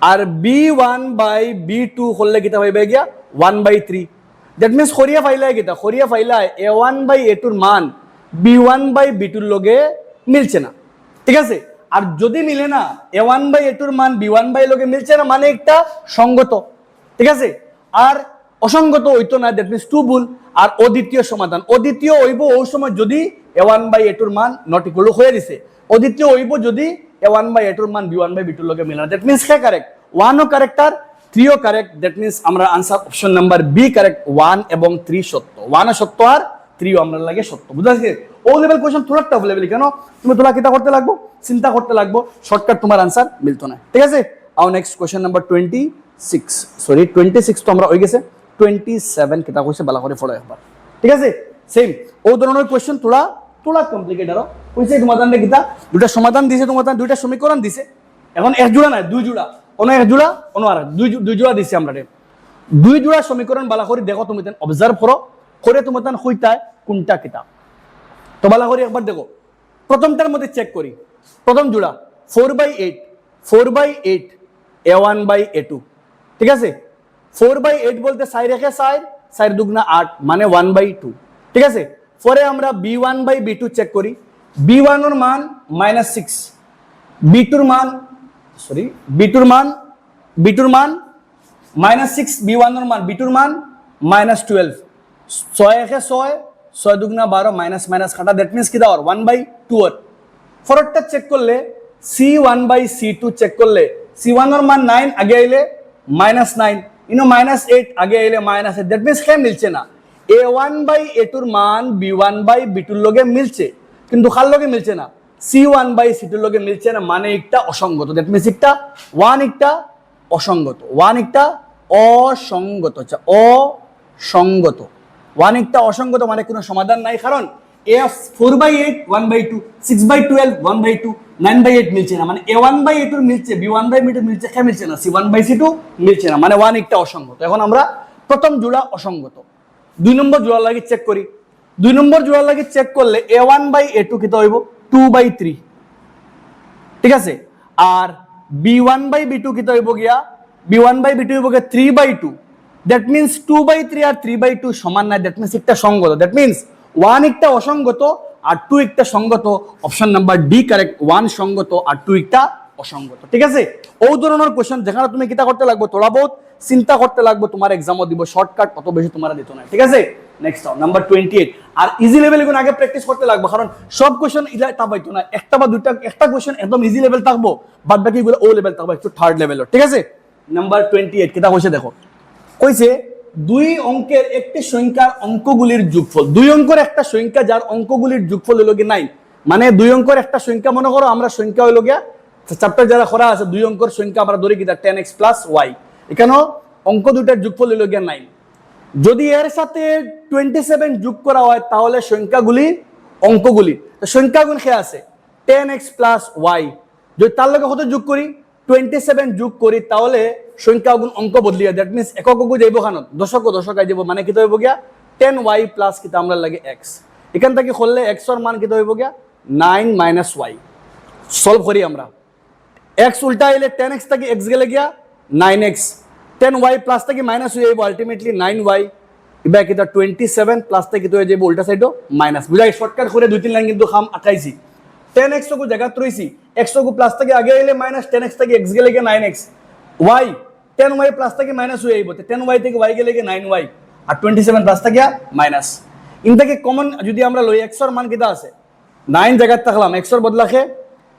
আর b1/b2 করলে কিতা হইবে গিয়া 1/3। দ্যাট মিন্স খরিয়া ফাইলা a1/a2 এর মান b1/b2 এর লগে মিলছে না, ঠিক আছে। আর যদি মিলে না a1/a2 এর মান b1/a লগে মিলছে না, মানে একটা সঙ্গত, ঠিক আছে। আর অসঙ্গত হইতো না, দ্যাট মিন্স টু বুল। আর অদ্বিতীয় সমাধান, অদ্বিতীয় হইব ওই সময় যদি a1/a2 এর মান নট ইকুয়াল হয়ে দিছে, অদ্বিতীয় হইব যদি a1/a2 এর মান b1/b2 এর লগে মিলে না। দ্যাট মিন্স কে কারেক্ট, 1 ও কারেক্ট আর 3 ও কারেক্ট। দ্যাট মিন্স আমরা answer option number B correct, 1 এবং 3 সত্য, 1 ও সত্য আর 3 ও আমরা লাগে সত্য। বুঝা গেছে? ও লেভেল কোশ্চেন থোড়া টাফ লেভেল, কেন তুমি তোলা কিতা করতে লাগবো, চিন্তা করতে লাগবো, শর্টকাট তোমার আনসার মিলতো না, ঠিক আছে। আও নেক্সট কোশ্চেন নাম্বার 26 তো আমরা হয়ে গেছে, 27 কিতা কইছে বালা করে ফলো একবার, ঠিক আছে। সেম ও ধরনের কোশ্চেন তোলা কমপ্লিকেট আরো কইছে তোমার দান্ডে কিতা দুটা সমাধান দিছে, তোমার দান্ডে দুইটা সমীকরণ দিছে। এখন এক জোড়া না দুই জোড়া, অন্য এক জোড়া অন্য আর দুই জোড়া দিছে আমরা, দুই জোড়া সমীকরণ বালা করে দেখো, তুমি তেন অবজার্ভ করো, করে তোমার তেন হইতায় কোনটা কিতা। তো বালা করে একবার দেখো, প্রথমটার মধ্যে চেক করি, প্রথম জোড়া 4/8 a1/a2, ঠিক আছে। 4/8 বলতে 4 রেখে 4 দুগুণা 8 মানে 1/2, ঠিক আছে। পরে আমরা b1/b2 চেক করি, b1 এর মান -6, b2 এর মান -6, b1 এর মান b2 এর মান -12, 6 রেখে 6 দুগুণা 12 মাইনাস কাটা, দ্যাট মিন্স কি দাও 1/2 এর। ফরওয়ার্ডটা চেক করলে c1/c2 চেক করলে c1 এর মান 9 আগে আইলে -9, -8 আগে আইলে -8, দ্যাট মিন্স কে মিলছে না, a1/a2 এর মান b1/b2 এর লগে মিলছে, কিন্তু কার লগে মিলছে না, c1/c2 এর লগে মিলছে না, মানে একটা অসঙ্গত। দ্যাট মিন্স একটা 1 একটা অসঙ্গত, 1 একটা অসঙ্গত, আচ্ছা অসঙ্গত, 1 একটা অসঙ্গত মানে কোনো সমাধান নাই। কারণ a4/8 1/2, 6/12 1/2, 9/8 মিলছে না, মানে a1/a2 মিলছে, b1/b2 মিলছে, কে মিলছে না, c1/c2 মিলছে না, মানে 1 একটা অসঙ্গত। এখন আমরা প্রথম জোড়া অসঙ্গত, 2 নম্বর জোড়া লাগি চেক করি, 2 নম্বর জোড়া লাগি চেক করলে a1/a2 কিতা হইব 2/3, ঠিক আছে। আর b1/b2 কিতা হইব গিয়া b1/b2 হইব গিয়া 3/2, দ্যাট মিন্স 2/3 আর 3/2 সমান না, দ্যাট মিন্স একটা সঙ্গত। দ্যাট মিন্স 1 একটা অসঙ্গত আর 2 একটা সঙ্গত, অপশন নাম্বার ডি কারেক্ট, 1 সঙ্গত আর 2 একটা অসঙ্গত, ঠিক আছে। ও ধরনের কোশ্চেন যেখানে তুমি কিতা করতে লাগবো, তোরা বহুত চিন্তা করতে লাগবো, তোমার এক্সামও দিব, শর্টকাট অত বেশি তোমার দিত না, ঠিক আছে। নেক্সট নাম্বার 28, আর ইজি লেভেল গুলো আগে প্র্যাকটিস করতে লাগবো, কারণ সব কোশ্চেন ইলা পাইতো না, একটা বা দুইটা, একটা কোশ্চেন একদম ইজি লেভেল থাকবো, বাদ বাকি গুলো ও লেভেল থাকবো, একটু থার্ড লেভেলের, ঠিক আছে। নাম্বার 28 কিতা কইছে দেখো, কইছে 2 অঙ্কের একটি সংখ্যার অঙ্কগুলির যোগফল, 2 অঙ্কের একটা সংখ্যা যার অঙ্কগুলির যোগফল হলো কি 9, মানে 2 অঙ্কের একটা সংখ্যা, মনে করো আমরা সংখ্যা হইলো গিয়া চ্যাপ্টার যারা করা আছে 2 অঙ্কের সংখ্যা আমরা ধরি কিতা 10x + y, এখানেও অঙ্ক দুটার যোগফল হইলো গিয়া 9। যদি এর সাথে 27 যোগ করা হয় তাহলে সংখ্যাগুলি অঙ্কগুলি, তো সংখ্যাগুণ কে আছে 10x + y, যদি তার লগে কত যোগ করি 27 যোগ করি তাহলে সংখ্যাগুণ অঙ্ক বদলিয়া, দ্যাট মিন্স একক যাইব খানত দশক যাব, মানে কিতা হইব গিয়া 10y প্লাস কিতা আমরা লাগে x, এখান থেকে করলে x এর মান কিতা হইব গিয়া 9 - y। সলভ করি আমরা, x উল্টা আইলে 10x থেকে x গেলে গিয়া 9x, 10y প্লাস থেকে মাইনাস হয়ে যাইব আলটিমেটলি 9y, এবার কিতা 27 প্লাস থেকে তো হয়ে যাইব উল্টা সাইডও মাইনাস। বুঝাই শর্টকাট করে 2-3 লাইন কিন্তু খাম আঁকাইছি, 10x কো জায়গা রইছি, x কো প্লাস থেকে আগে আইলে মাইনাস, 10x থেকে x গেলে গিয়া 9x, y 10y প্লাস থেকে মাইনাস হয়ে যাইব, 10y থেকে y গেলে গিয়া 9y, আর 27 প্লাস থেকে মাইনাস। ইন থেকে কমন যদি আমরা লই x এর মান কিতা আছে 9 জায়গা থাকলাম, x এর বদলাকে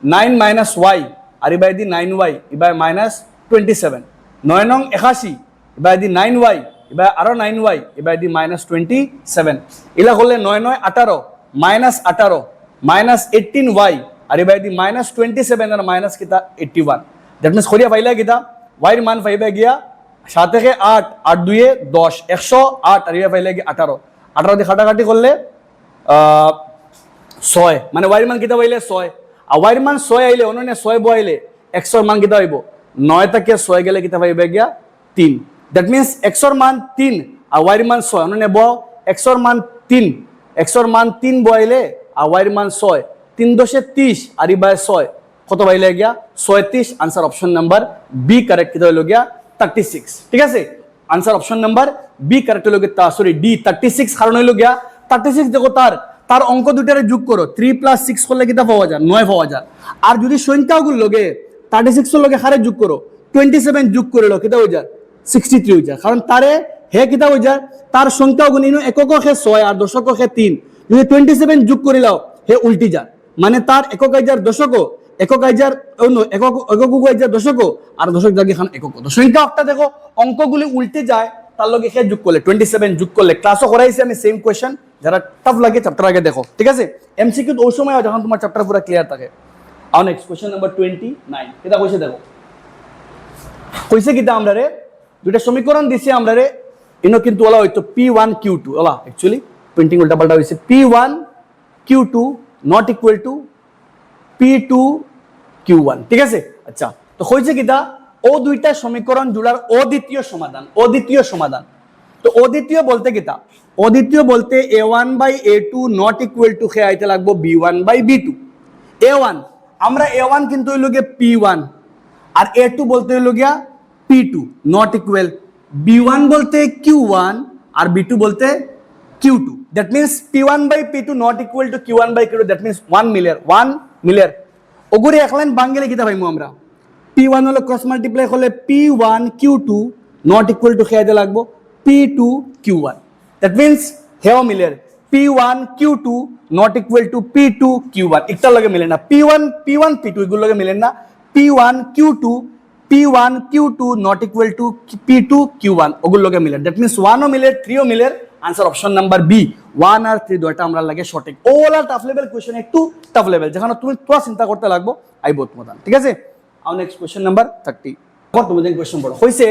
9 - y, আর এবার দি 9y, এবার -27, 9 নং 81, এবার দি 9y, এবার আরো 9y, এবার দি -27, এলা করলে 9 - 9 18, -18, মাইনাস 18y আর এবার দি মাইনাস 27 আর মাইনাস কিতা 81 দ্যাট মিন্স খরিয়া পাইলা কিতা y এর মান পাইবা গিয়া 7 থেকে 8 8 2 এ 10 108 আর এবার পাইলা গিয়া 18 18 দিয়ে কাটাকাটি করলে 6 মানে y এর মান কিতা পাইলে 6 আর y এর মান 6 আইলে অনন্য 6 বইলে x এর মান কিতা হইব 9 থেকে 6 গেলে কিতা পাইবা গিয়া 3 দ্যাট মিন্স x এর মান 3 আর y এর মান 6 অনন্য বও x এর মান 3 x এর মান 3 বইলে আর y এর মান 6 3 দশে 30 আর ই বাই 6 কত পাইলে গিয়া 36 answer option number B correct কিতা হইলো গিয়া 36 ঠিক আছে answer option number B correct হইলো গিয়া সরি ডি 36 কারণ হইলো গিয়া 36 দেখো তার অঙ্ক দুটারে যোগ করো 3 প্লাস 6 করলে কিতা পাওয়া যায় 9 পাওয়া যায় আর যদি সংখ্যাগুলো লগে 36 এর লগে হারে যোগ করো 27 যোগ করে লো কিতা হই যায় 63 হই যায় কারণ তারে হে কিতা হই যায় তার সংখ্যাগুলো ইনো একক কে 6 আর দশক কে 3 যদি 27 যোগ করে লাও হে উল্টি যায় মানে তার একক হাজার দশক একক হাজার একক হাজার দশক আর দশক জায়গা খান একক তো সংখ্যা একটা দেখো অঙ্কগুলি উল্টে যায় তার লগে কে যোগ করলে 27 যোগ করলে ক্লাসও করাইছি আমি সেম কোশ্চেন যারা টাফ লাগে চ্যাপ্টার আগে দেখো ঠিক আছে এমসিকিউ তো ওই সময় যখন তোমার চ্যাপ্টার পুরো ক্লিয়ার থাকে আর নেক্সট কোশ্চেন নাম্বার 29 এটা কইছে দেখো কইছে কিটা আমরা রে দুইটা সমীকরণ দিছি আমরা রে ইনো কিন্তু ওলা হইতো p1 q2 OLA actually printing উল্টা পাল্টা হইছে p1 q2 not equal to p2 q1 ঠিক আছে আচ্ছা তো হইছে কিটা ও দুইটা সমীকরণ জোড়ার অদ্বিতীয় সমাধান তো অদ্বিতীয় বলতে কিটা অদ্বিতীয় বলতে a1 by a2 not equal to কে আইতে লাগবো b1 by b2 a1 আমরা a1 কিন্তু হইলো গিয়ে p1 আর a2 বলতে হইলো গিয়া p2 not equal b1 বলতে q1 আর b2 বলতে q2 that means p1 by p2 not equal to q1 by q2 that means 1 million ওগুরে এক লাইন বাঙ্গেলে কিতা পাইমু আমরা p1 হলো ক্রস মাল্টিপ্লাই করলে p1 q2 not equal to খেয়াইতে লাগবো p2 q1 that means হেও million p1 q2 not equal to p2 q1 একটা লগে মিলে না p1 p2 এগুলো লগে মিলে না p1 q2 not equal to p2 q1 ওগুলো লগে মিলে that means 1 ও মিলে 3 ও মিলে आंसर অপশন নাম্বার বি 1 আর 3 দুটো আমরা লাগে সঠিক ওলা টাফ লেভেল কোশ্চেন একটু টাফ লেভেল যেখানে তুমি তোরা চিন্তা করতে লাগবো আইবো তোমাদের ঠিক আছে আর নেক্সট কোশ্চেন নাম্বার 30 কত তোমাদের কোশ্চেন পড়ো হইছে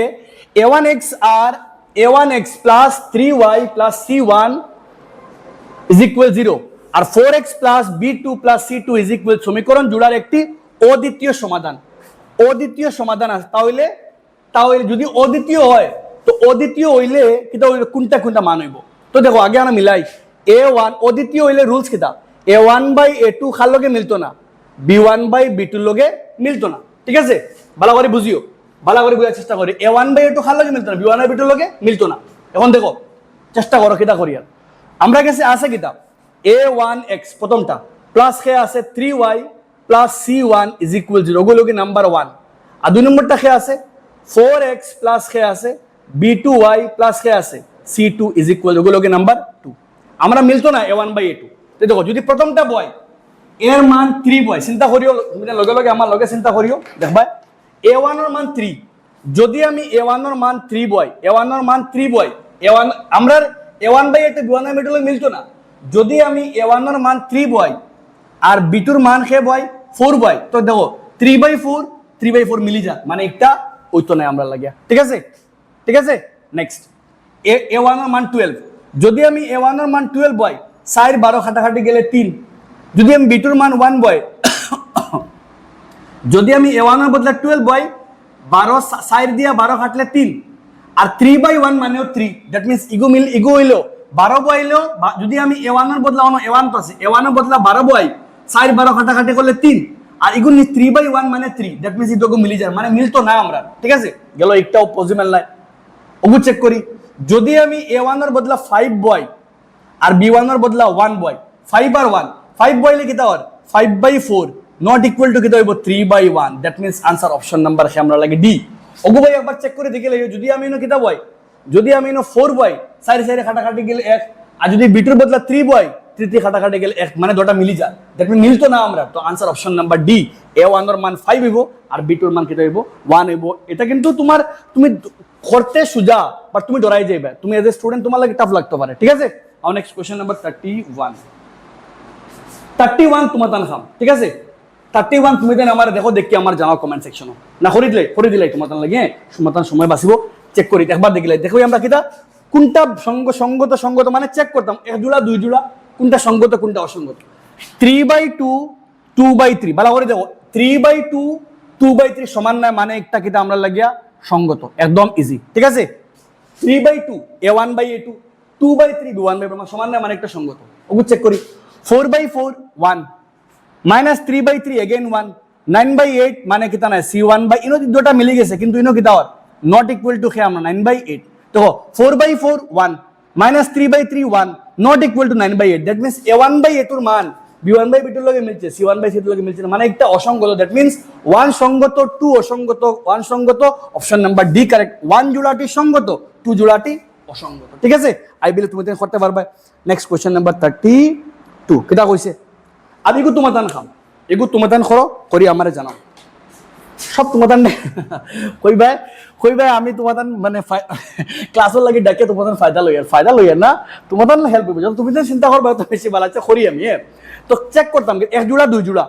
a1x R a1x plus 3y plus c1 is equal 0 R 4x plus b2 plus c2 is equal সমীকরণ জোড়ার একটি অদ্বিতীয় সমাধান আছে তাহলে যদি অদ্বিতীয় হয় তো অদ্বিতীয় হইলে কিটা হইলে কোনটা মান হইব তো দেখো আগে আমরা মিলাই a1 অদ্বিতীয় হইলে রুলস কিটা a1 by a2 খার লগে মিলতো না b1 by b2 লগে মিলতো না ঠিক আছে ভালো করে বুঝিও ভালো করে বোঝার চেষ্টা করি a1 by a2 খার লগে মিলতো না b1 by b2 লগে মিলতো না এখন দেখো চেষ্টা করো কিটা করি আর আমরা কাছে আছে কিটা a1x প্রথমটা প্লাস কে আছে 3y plus c1 is equal 0 ওগুলো কি নাম্বার 1 আর দুই নম্বরটা কে আছে 4x plus কে আছে b2y plus কে আছে c2 is equal ওগুলো কি নাম্বার 2 আমরা মিলতো না a1 by a2 তো দেখো যদি প্রথমটা বয় এর মান 3 বয় চিন্তা করিও তুমি লগে আমার লগে চিন্তা করিও দেখবা a1 এর মান 3 যদি আমি a1 এর মান 3 বয় a1 এর মান 3 বয় a1 আমরা a1 by a2 b1 by b2 লগে মিলতো না যদি আমি a1 এর মান 3 বয় আর b2 এর মান কে বয় 4 বয় তো দেখো 3/4 মিলি যায় মানে একটা ওইতো নাই আমরা লাগিয়া ঠিক আছে নেক্সট a1 এর মান 12 যদি আমি a1 এর মান 12 বয় 4 12 কাটাকাটি গেলে 3 যদি আমি b2 এর মান 1 বয় যদি আমি a1 এর বদলে 12 বয় 12 4 দিয়া 12 কাটলে 3 আর 3/1 মানেও 3 দ্যাট মিন্স ইগো হইলো 12 বইলো যদি আমি a1 এর বদলা a1 তো আছে a1 এর বদলা 12 বয় 4 12 কাটাকাটি করলে 3 আর ইগুনি 3/1 মানে 3 দ্যাট মিন্স ইদোগো মিলি যায় মানে মিলতো না আমরা ঠিক আছে গেল একটাও পসিবল নাই ওগু চেক করি যদি আমি a1 এর বদলা 5 বয় আর b1 এর বদলা 1 বয় 5 আর 1 5 বয়লে কিটা হয় 5/4 নট ইকুয়াল টু কিটা হইব 3/1 that means answer option number কে আমরা লাগে ডি ওগু ভাই একবার চেক করে দেখে লাগে যদি আমি ইনো কিটা বয় যদি আমি ইনো 4 বয় 4 কাটাকাটি গেলে 1 আর যদি b2 এর বদলা 3 বয় 3 কাটাকাটি গেলে 1 মানে দুটো মিলি যায় দ্যাট মিন্স মিলতো না আমরা তো answer option number D a1 এর মান 5 হইব আর b2 এর মান কিটা হইব 1 হইব এটা কিন্তু তুমি করতে সুজা বাট তুমি ডরাই যাইবে তুমি এজ এ স্টুডেন্ট তোমার লাগে টাফ লাগতে পারে ঠিক আছে আর নেক্সট কোশ্চেন নাম্বার 31 31 তোমাতান খাম, ঠিক আছে? 31 তুমি দেন আমার দেখো, দেখি আমার জানাও কমেন্ট সেকশন না করে দিলাই তোমাতান লাগে, সমাতান সময় বাঁচিব, চেক করি একবার দেখিলাই দেখো আমরা কিতা কোনটা সঙ্গত মানে চেক করতাম, এক জোড়া দুই জোড়া, কোনটা সঙ্গত কোনটা অসঙ্গত। 3/2 2/3 ভালো করে দেখো, 3/2 2/3 সমান নয় মানে একটা কিতা আমরা লাগিয়া সঙ্গত, একদম ইজি, ঠিক আছে? 3/2 a1/a2 2/3 b1/b1 সমান নয় মানে একটা সঙ্গত, ওগুলো চেক করি। 4/4 1 minus 3/3 again 1 9/8 মানে কিতা না c1 বাই ইনো দুটো মিলে গেছে কিন্তু ইনো কিতা আর নট ইকুয়াল টু খেয়ে আমরা 9/8 তো 4/4 1 minus 3/3 1 not equal to 9/8 that means a1/a2 এর মান b1/b2 এর লগে মিলছে c1/c2 এর লগে মিলছে মানে একটা অসঙ্গত, that means 1 সঙ্গত 2 অসঙ্গত 1 সঙ্গত, অপশন নাম্বার ডি কারেক্ট। 1 জোড়াটি সঙ্গত 2 জোড়াটি অসঙ্গত, ঠিক আছে? আই বিলিভ তুমি করতে পারবে। নেক্সট কোশ্চেন নাম্বার 32 কিতা কইছে, আমি এগু তোমাদান খাম, এগু তোমাদান করি আমারে জানাও, সব তোমাদান কইবাই আমি তোমাদান মানে ক্লাসের লাগে ডাকে তোমাদান ফায়দা লইয়ার না, তোমাদান হেল্প হইব, তুমি তো চিন্তা করবা তো বেশি ভালো আছে করি আমি। তো চেক করতাম এক জোড়া দুই জোড়া,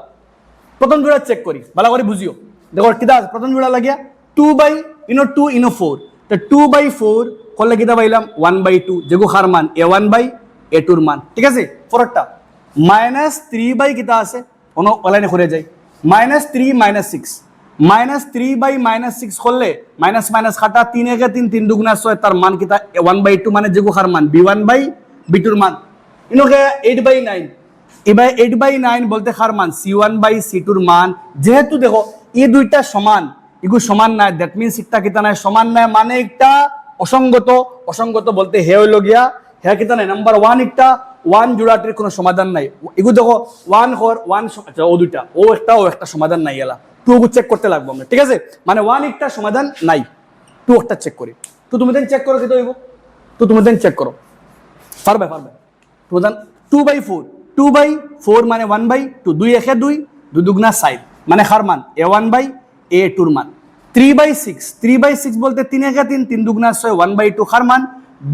প্রথম জোড়া চেক করি ভালো করে বুঝিও, দেখো কিতা প্রথম জোড়া লাগিয়া 2/4 তো 2/4 করলে কিতা পাইলাম 1/2 যেগু হার মান a1/a2 এর মান, ঠিক আছে? পরেরটা -3 কিতা আছে অনলাইনে করে যায় -3 -6 -3/-6 করলে মাইনাস মাইনাস কাটা 3 একে 3 3 দুগুণা 6 তার মান কিতা 1/2 মানে যেগু হার মান b1/b2 এর মান, ইনোকে 8/9 এবার 8/9 বলতে হার মান c1/c2 এর মান, যেহেতু দেখো এই দুইটা সমান এগু সমান না, দ্যাট মিন্স একটা কিতা নাই সমান নাই মানে একটা অসঙ্গত বলতে হে হইল গিয়া হে কিতা নাই নাম্বার 1 একটা 1 জোড়াটির কোনো সমাধান নাই, এগু দেখো 1 হর 1 আচ্ছা ও দুইটা ও একটা সমাধান নাই, এলা টু চেক করতে লাগবো আমরা, ঠিক আছে? মানে 1 একটা সমাধান নাই, 2 একটা চেক করি, তো তুমি দেন চেক করো কিতা হইব, তো তুমি দেন চেক করো পারবে তুমি দেন 2/4 মানে 1/2 2 একে 2 2 দুগুণা 4 মানে হার মান a1/a2 এর মান, 3/6 বলতে 3 একে 3 3 দুগুণা 6 1/2 হার মান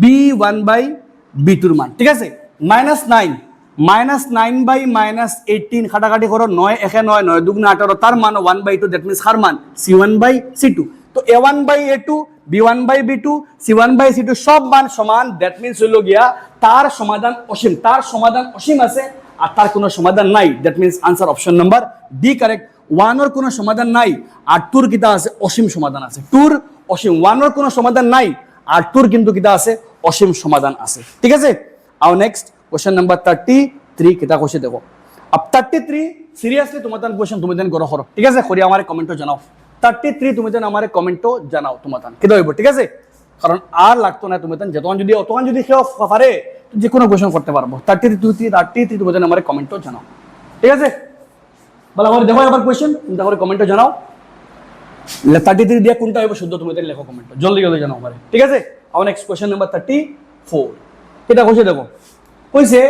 b1/b2 এর মান, ঠিক আছে? -9/-18 কাটাকাটি করো 9 একে 9 9 দুগুণা 18 তার মান 1/2 দ্যাট মিন্স হার মান c1/c2, তো a1/a2 b1/b2 c1/c2 সব মান সমান, দ্যাট মিন্স হইল গিয়া তার সমাধান অসীম আছে আর তার কোনো সমাধান নাই, that means answer option number D correct. 1 এর কোনো সমাধান নাই আর 2 এর কিতা আছে অসীম সমাধান আছে, 2 এর অসীম, 1 এর কোনো সমাধান নাই আর 2 এর কিন্তু কিতা আছে অসীম সমাধান আছে, ঠিক আছে? আও নেক্সট কোশ্চেন নাম্বার 33 কিতা কইছে দেখো, আপ 33 সিরিয়াসলি তোমাদের কোশ্চেন তুমি দেন করো, ঠিক আছে? করি আমারে কমেন্টও জানাও 33 তুমি দেন আমারে কমেন্টও জানাও তোমাদের কিতা হইব, ঠিক আছে? কারণ আর লাগতো না তুমি দেন যতক্ষণ যদি কেউ পারে যে কোনো কোশ্চেন করতে পারবো। 33 তুমি দেন আমারে কমেন্টও জানাও, ঠিক আছে? বলা আমার দেখো একবার কোশ্চেন চিন্তা করে কমেন্টও জানাও, 33 দিয়ে কোনটা হইব শুদ্ধ তুমি দেন লেখো কমেন্ট, জলদি জানাও আমারে, ঠিক আছে? আমার নেক্সট কোশ্চেন নাম্বার 34 কিতা কইছে দেখো, কইছে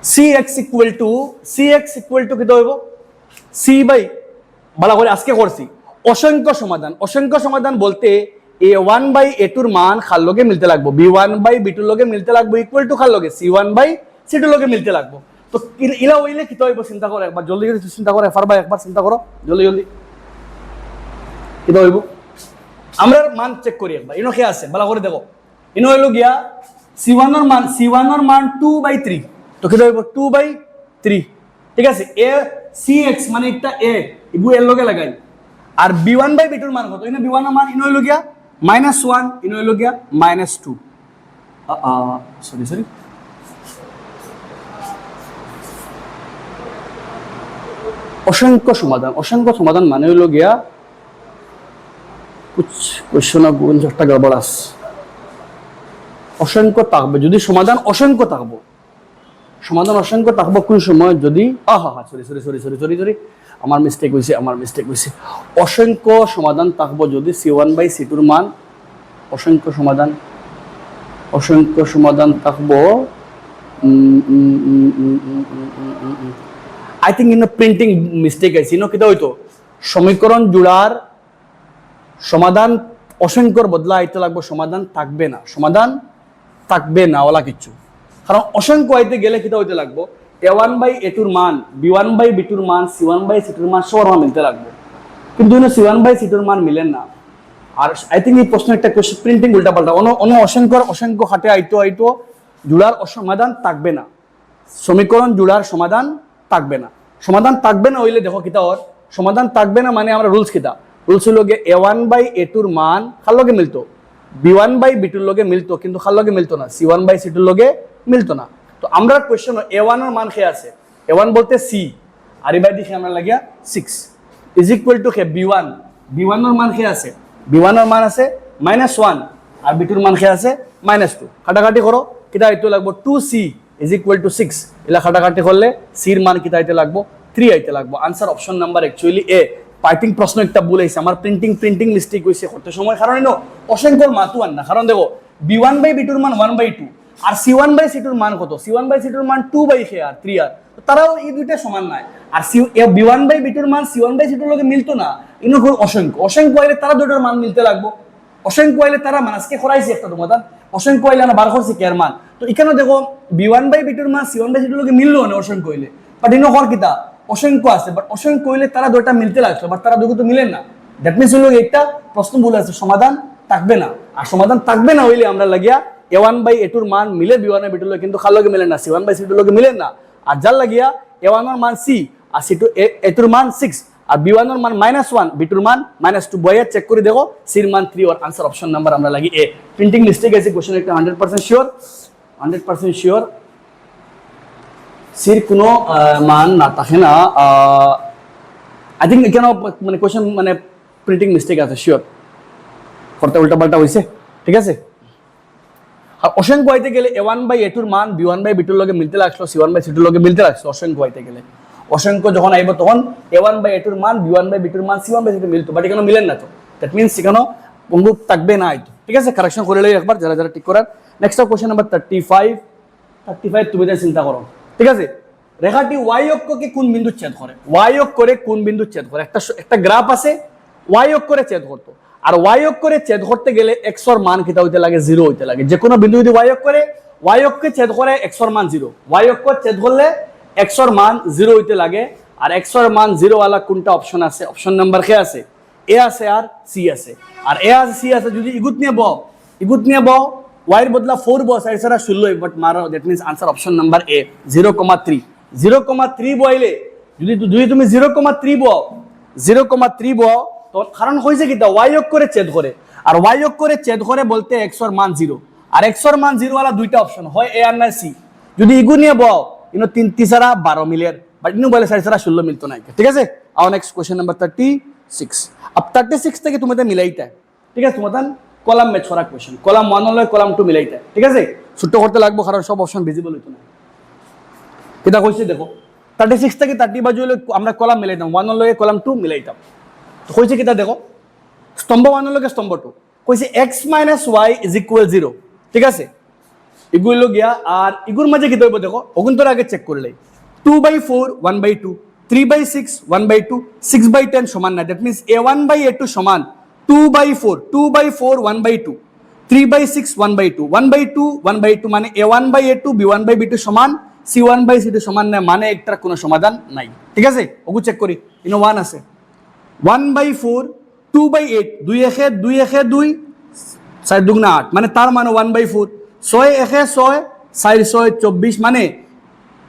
cx ইকুয়াল টু কিতা হইব c বাই ভালো করে আজকে করছি অসংখ্য সমাধান বলতে a1/a2 এর মান খার লগে মিলতে লাগবো, b1/b2 লগে মিলতে লাগবো, ইকুয়াল টু খার লগে c1/c2 লগে মিলতে লাগবো। তো ইলা হইলে কিতা হইব চিন্তা করো একবার, জলদি চিন্তা করো পারবা, একবার চিন্তা করো জলদি কিতা হইব। আমরা মান চেক করি একবার, ইনো কে আছে ভালো করে দেখো, ইনো হইল গিয়া c1 এর মান 2/3 তো কিতা হইব 2/3, ঠিক আছে? cx মানে একটা a ইগু এর লগে লাগাই আর b1/b2 এর মান কত, ইনো b1 এর মান ইনো হইল গিয়া -1 ইনো হইল গিয়া -2 সরি অসংখ্য সমাধান মানে হইল গিয়া কুছ কোশ্চেন একটা গড়বড় আছে, অসংখ্য থাকবে যদি সমাধান অসংখ্য থাকবো কোন সময় যদি সরি আমার মিস্টেক হইছে অসংখ্য সমাধান থাকবো যদি c1/c2 এর মান অসংখ্য সমাধান থাকবো, I think in printing mistake আছে, ইনো কিতা হইতো সমীকরণ জোড়ার সমাধান অসংখ্যর বদলা আইতে লাগবো সমাধান থাকবে না ওলা কিচ্ছু, কারণ অসংখ্য আইতে গেলে কিতা হইতে লাগবো a1 বাই a2 এর মান b1 বাই b2 এর মান c1 বাই c2 এর মান সবার মান মিলতে লাগবে, কিন্তু c1 বাই c2 এর মান মিলেন না। আর আই থিঙ্ক এই প্রশ্ন একটা কোশ্চেন প্রিন্টিং উল্টাপাল্টা, অন্য অসংখ্য হাতে আইতো জোড়ার সমাধান থাকবে না, সমীকরণ জোড়ার সমাধান থাকবে না। সমাধান থাকবে না হইলে দেখো কিতা ওর সমাধান থাকবে না মানে আমরা রুলস কিতা, রুলস হলো গিয়ে a1 বাই a2 এর মান কার লগে মিলতো, b1 বাই b2 এর লগে মিলতো, কিন্তু কার লগে মিলতো না, c1 বাই c2 এর লগে মিলতো না। তো আমরা কোশ্চেন a1 এর মান কে আছে, a1 বলতে c, আর এবার দেখি আমরা লাগিয়া 6 is equal to K b1 এর মান কে আছে, b1 এর মান আছে -1 আর b2 এর মান কে আছে -2, কাটাকাটি করো কিতা আইতে লাগবো 2c ইজ ইকুয়াল টু 6, এলা কাটাকাটি করলে c এর মান কিতা আইতে লাগবো 3 আইতে লাগবো। আনসার অপশন নাম্বার অ্যাকচুয়ালি এ। পাইপিং প্রশ্ন একটা ভুল হইছে আমার, প্রিন্টিং মিস্টেক হইছে করতে সময়, কারণ এনো অসংখ্যর মাতু আন না, কারণ দেখো b1 বাই b2 এর মান 1/2 আর c1 বাই c2 এর মান কত, c1 বাই c2 এর মান 2/k আর 3 আর, তারাও এই দুইটা সমান নাই। আর b1 বাই b2 এর মান c1 বাই c2 এর লগে মিলতো না, ইনো অসংখ্য হইলে তারা দুইটার মান মিলতে লাগবো, অসংখ্য হইলে তারা মান আজকে করাইছে একটা তোমাদের অসংখ্য হইলে আমরা বার করছি কেয়ার মান। তো এখানে দেখো b1 বাই b2 এর মান c1 বাই c2 এর লগে মিললো না অসংখ্য হইলে, বাট ইনো হর কিতা অসংখ্য আছে, বাট অসংখ্য হইলে তারা দুইটা মিলতে লাগছে, বাট তারা দুটো তো মিলেন না। দ্যাট মিনস হলো একটা প্রশ্ন ভুল আছে, সমাধান থাকবে না। আর সমাধান থাকবে না হইলে আমরা লাগিয়া a1 বাই a2 এর মান মিলে b1 বাই b2 এর লগে, কিন্তু কার লগে মিলে না, c1 বাই c2 এর লগে মিলেন না। আর যার লাগিয়া a1 এর মান c আর c2 a2 এর মান 6 আর b1 এর মান -1 b2 এর মান -2 বইয়া চেক করে দেখো c এর মান 3 আর আনসার অপশন নাম্বার আমরা লাগি এ। প্রিন্টিং মিস্টেক আছে কোশ্চেন একটা 100% শিওর সির কোনো মান না থাকে না, আই থিঙ্ক এখানে মানে কোশ্চেন মানে প্রিন্টিং মিস্টেক আছে শিওর, করতে উল্টাপাল্টা হইছে, ঠিক আছে। আর অসংখ্য হইতে গেলে a1 বাই a2 এর মান b1 বাই b2 এর লগে মিলতে লাগলো, c1 বাই c2 এর লগে মিলতে লাগলো। অসংখ্য হইতে গেলে অসংখ্য যখন আইব তখন a1 বাই a2 এর মান b1 বাই b2 এর মান c1 বাই c2 মিলতো, বাট এখানে মিলেন না, তো দ্যাট মিন্স এখানে অনুরূপ থাকবে না আইতো, ঠিক আছে। কারেকশন করে লই একবার যারা ঠিক করার। নেক্সট কোশ্চেন নাম্বার 35 তুমি যা চিন্তা করো, ঠিক আছে। রেখাটি y অক্ষকে কোন বিন্দু ছেদ করে, y অক্ষরে কোন বিন্দু ছেদ করে, একটা গ্রাফ আছে y অক্ষরে ছেদ করতো, আর y অক্ষরে ছেদ করতে গেলে x এর মান কিটা হইতে লাগে 0 হইতে লাগে। যে কোনো বিন্দু যদি y অক্ষে ছেদ করে x এর মান 0, y অক্ষ ছেদ করলে x এর মান 0 হইতে লাগে। আর x এর মান 0 वाला কোনটা অপশন আছে, অপশন নাম্বার কে আছে, এ আছে আর সি আছে। আর এ আছে সি আছে, যদি ইগুত নিয়ে বও y এর বদলা 4 বস আর সারা 16, বাট মারো that means answer option number এ 0,3 বইলে যদি তুমি 0,3 বও তো কারণ হইছে কি y অক্ষরে ছেদ করে, আর y অক্ষরে ছেদ করে বলতে x এর মান 0, আর x এর মান 0 वाला দুইটা অপশন হয় এ আর না সি। যদি ইগু নিয়ে বও ইনো 3 সারা 12 মিলের, বাট ইনো বলে সারা 16 মিলতো না, ঠিক আছে। আর নেক্সট কোশ্চেন নাম্বার 36। अब 36 থেকে তোমাদের মিলাইতে, ঠিক আছে, তোমাদের কলাম ম্যাচ করা কোশ্চেন, কলাম 1 হলো কলাম 2 মিলাইতে, ঠিক আছে। ছোট করতে লাগবো কারণ সব অপশন ভিজিবল হইতো না। কিটা কইছে দেখো 36 থেকে 30 বাজু হলে আমরা কলাম মিলাইতাম, 1 হলো কলাম 2 মিলাইতাম। তো কইছে কিটা দেখো স্তম্ভ 1 হলো স্তম্ভ 2 কইছে x - y = 0, ঠিক আছে। ইগুলো গিয়া আর ইগুর মাঝে কি হইব দেখো, ওগুন তোর আগে চেক করলে 2/4 1/2, 3/6 1/2, 6/10 সমান না। That means a1 by a2 সমান 2/4 1/2, 3/6 1/2, 1/2 1/2 মানে a1 by a2 b1 by b2 সমান c1 বাই c2 সমান না, মানে একটার কোনো সমাধান নাই, ঠিক আছে। ওগু চেক করি ইনো 1 আছে 1/4 2/8 2 একে 2 একে 2 4 দুগুণা 8 মানে তার মানে 1/4 6 একে 6 4 6 24 মানে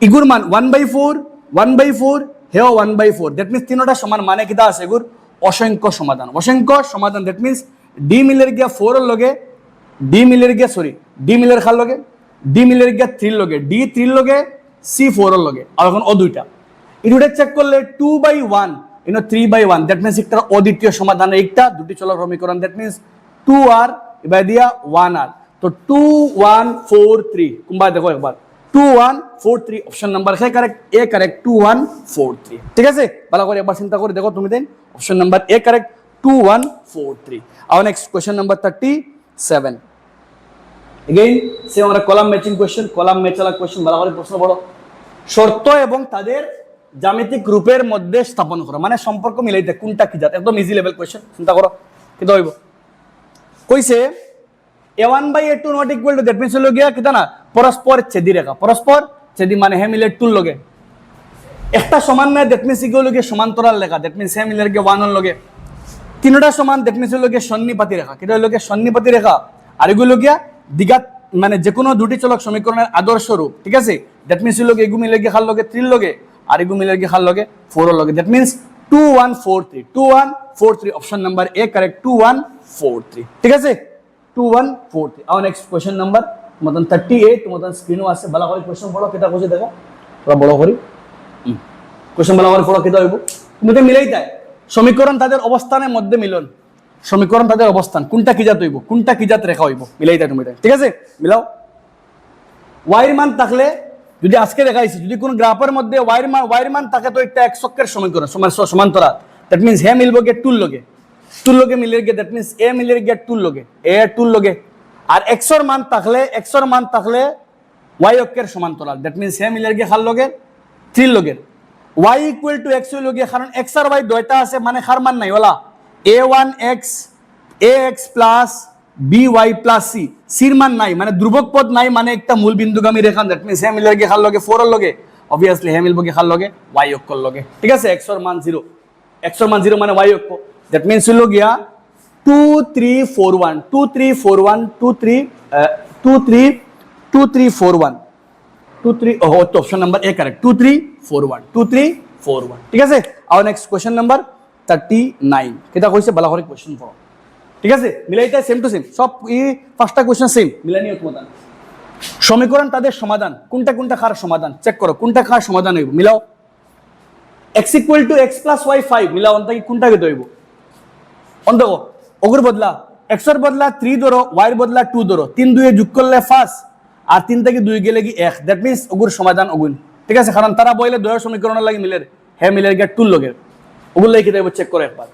ইগুর মান 1/4 হেও 1/4, দ্যাট মিন্স তিনটা সমান মানে কিটা আছে এগুর অসংখ্য সমাধান। দ্যাট মিন্স ডি মিলের গিয়া 4 এর লগে ডি মিলের খার লগে ডি মিলের গিয়া 3 লগে ডি 3 লগে সি 4 এর লগে, আর এখন ও দুইটা এই দুইটা চেক করলে 2/1 ইনো 3/1, দ্যাট মিন্স একটা অদ্বিতীয় সমাধান, একটা দুটি চলক সমীকরণ। দ্যাট মিন্স 2 আর এবার দিয়া 1 আর, তো 2 1 4 3 কুম্বা দেখো একবার 2 1 4 3 অপশন নাম্বার হে কারেক্ট, এ কারেক্ট 2 1 4 3, ঠিক আছে। ভালো করে একবার চিন্তা করে দেখো তুমি then option number A correct 2 1 4 3। আর নেক্সট কোশ্চেন নাম্বার 37 এগেইন সে আমরা কলাম ম্যাচিং কোশ্চেন, কলাম ম্যাচালা কোশ্চেন। ভালো করে প্রশ্ন পড়ো, শর্ত এবং তাদের জ্যামিতিক রূপের মধ্যে স্থাপন করো, মানে সম্পর্ক মিলাইতে কোনটা কি জাত, একদম ইজি লেভেল কোশ্চেন। চিন্তা করো কিটা হইব, কইছে a1 by a2 not equal to, that means হলো গিয়া কিটা না পরস্পর ছেদি রেখা, পরস্পর যদি মানে হে মিলে টুর লগে একটা সমান নাই দ্যাট মিন্স ইগুলো লগে সমান্তরাল লেখা দ্যাট মিন্স হে মিলে গে 1 লগে তিনটা সমান দ্যাট মিন্স লগে সন্নিপাতি রেখা কেটা লগে সন্নিপাতি রেখা আর এগুলো গিয়া দ্বিঘাত মানে যে কোনো দুটি চলক সমীকরণের আদর্শ রূপ ঠিক আছে দ্যাট মিন্স লগে এগু মিলে গে খাল লগে 3 লগে আর এগু মিলে গে খাল লগে 4 লগে that means 2143 option number A correct 2143 ঠিক আছে 2143 আর নেক্সট কোশ্চেন নাম্বার মতন 38 মতন স্ক্রিনও আছে ভালো করে কোশ্চেন পড়ো কেটা কইছে দেখো পুরো বড় করি কোশ্চেন ভালো করে পড়ো কেটা হইব তুমি তো মিলাই দেয় সমীকরণ তাদের অবস্থানের মধ্যে মিলন সমীকরণ তাদের অবস্থান কোনটা কি জাত হইব কোনটা কি জাত রেখা হইব মিলাই দেয় তুমি ঠিক আছে মিলাও ওয়াইয়ের মান থাকলে যদি আজকে দেখাইছি যদি কোন গ্রাফের মধ্যে ওয়াইয়ের মান থাকে তো একটা এক চক্রের সমীকরণ সমান্তরাল দ্যাট মিন্স হে মিলবো গে টুল লগে মিলে গে দ্যাট মিন্স এ মিলে গে টুল লগে আর এক্স এর মান থাকলে ওয়াই অক্ষের সমান্তরাল দ্যাট মিন্স হে মিলে গে খাল লগে 3 লগে y ইকুয়াল টু x লগে কারণ x আর y দুইটা আছে মানে হার মান নাই OLA a1x ax plus by plus c সির মান নাই মানে ধ্রুবক পদ নাই মানে একটা মূল বিন্দুগামী রেখা দ্যাট মিন্স হে মিলে গে খাল লগে 4 এর লগে obviously হে মিলবো গে খাল লগে y অক্ষর লগে ঠিক আছে x এর মান 0 মানে y অক্ষ দ্যাট মিন্স হলো গিয়া 2341 অপশন নাম্বার এ কারেক্ট 2341 ঠিক আছে আর নেক্সট কোশ্চেন নাম্বার 39 কেটা কইছে ভালো করে কোশ্চেন পড়ো ঠিক আছে মিলাইটা সেম টু সেম সব এই পাঁচটা কোশ্চেন সেম মিলানিও সমাধান সমীকরণ তাদের সমাধান কোনটা খার সমাধান চেক করো কোনটা খার সমাধান হইব মিলাও x equal two x plus y 5 মিলাও অন্ত কি কোনটা কেটে হইব অন্ত ওগুর বদলা x এর বদলা 3 ধরো y এর বদলা 2 ধরো 3 2 এ যোগ করলে 5 আর 3 থেকে 2 গেলে কি 1 দ্যাট মিন্স ওগুর সমাধান ওগুন ঠিক আছে কারণ তারা বইলে দুই সমীকরণের লাগি মিলের হে মিলের গে টুল লগে ওগুলো কি দেব চেক করো একবার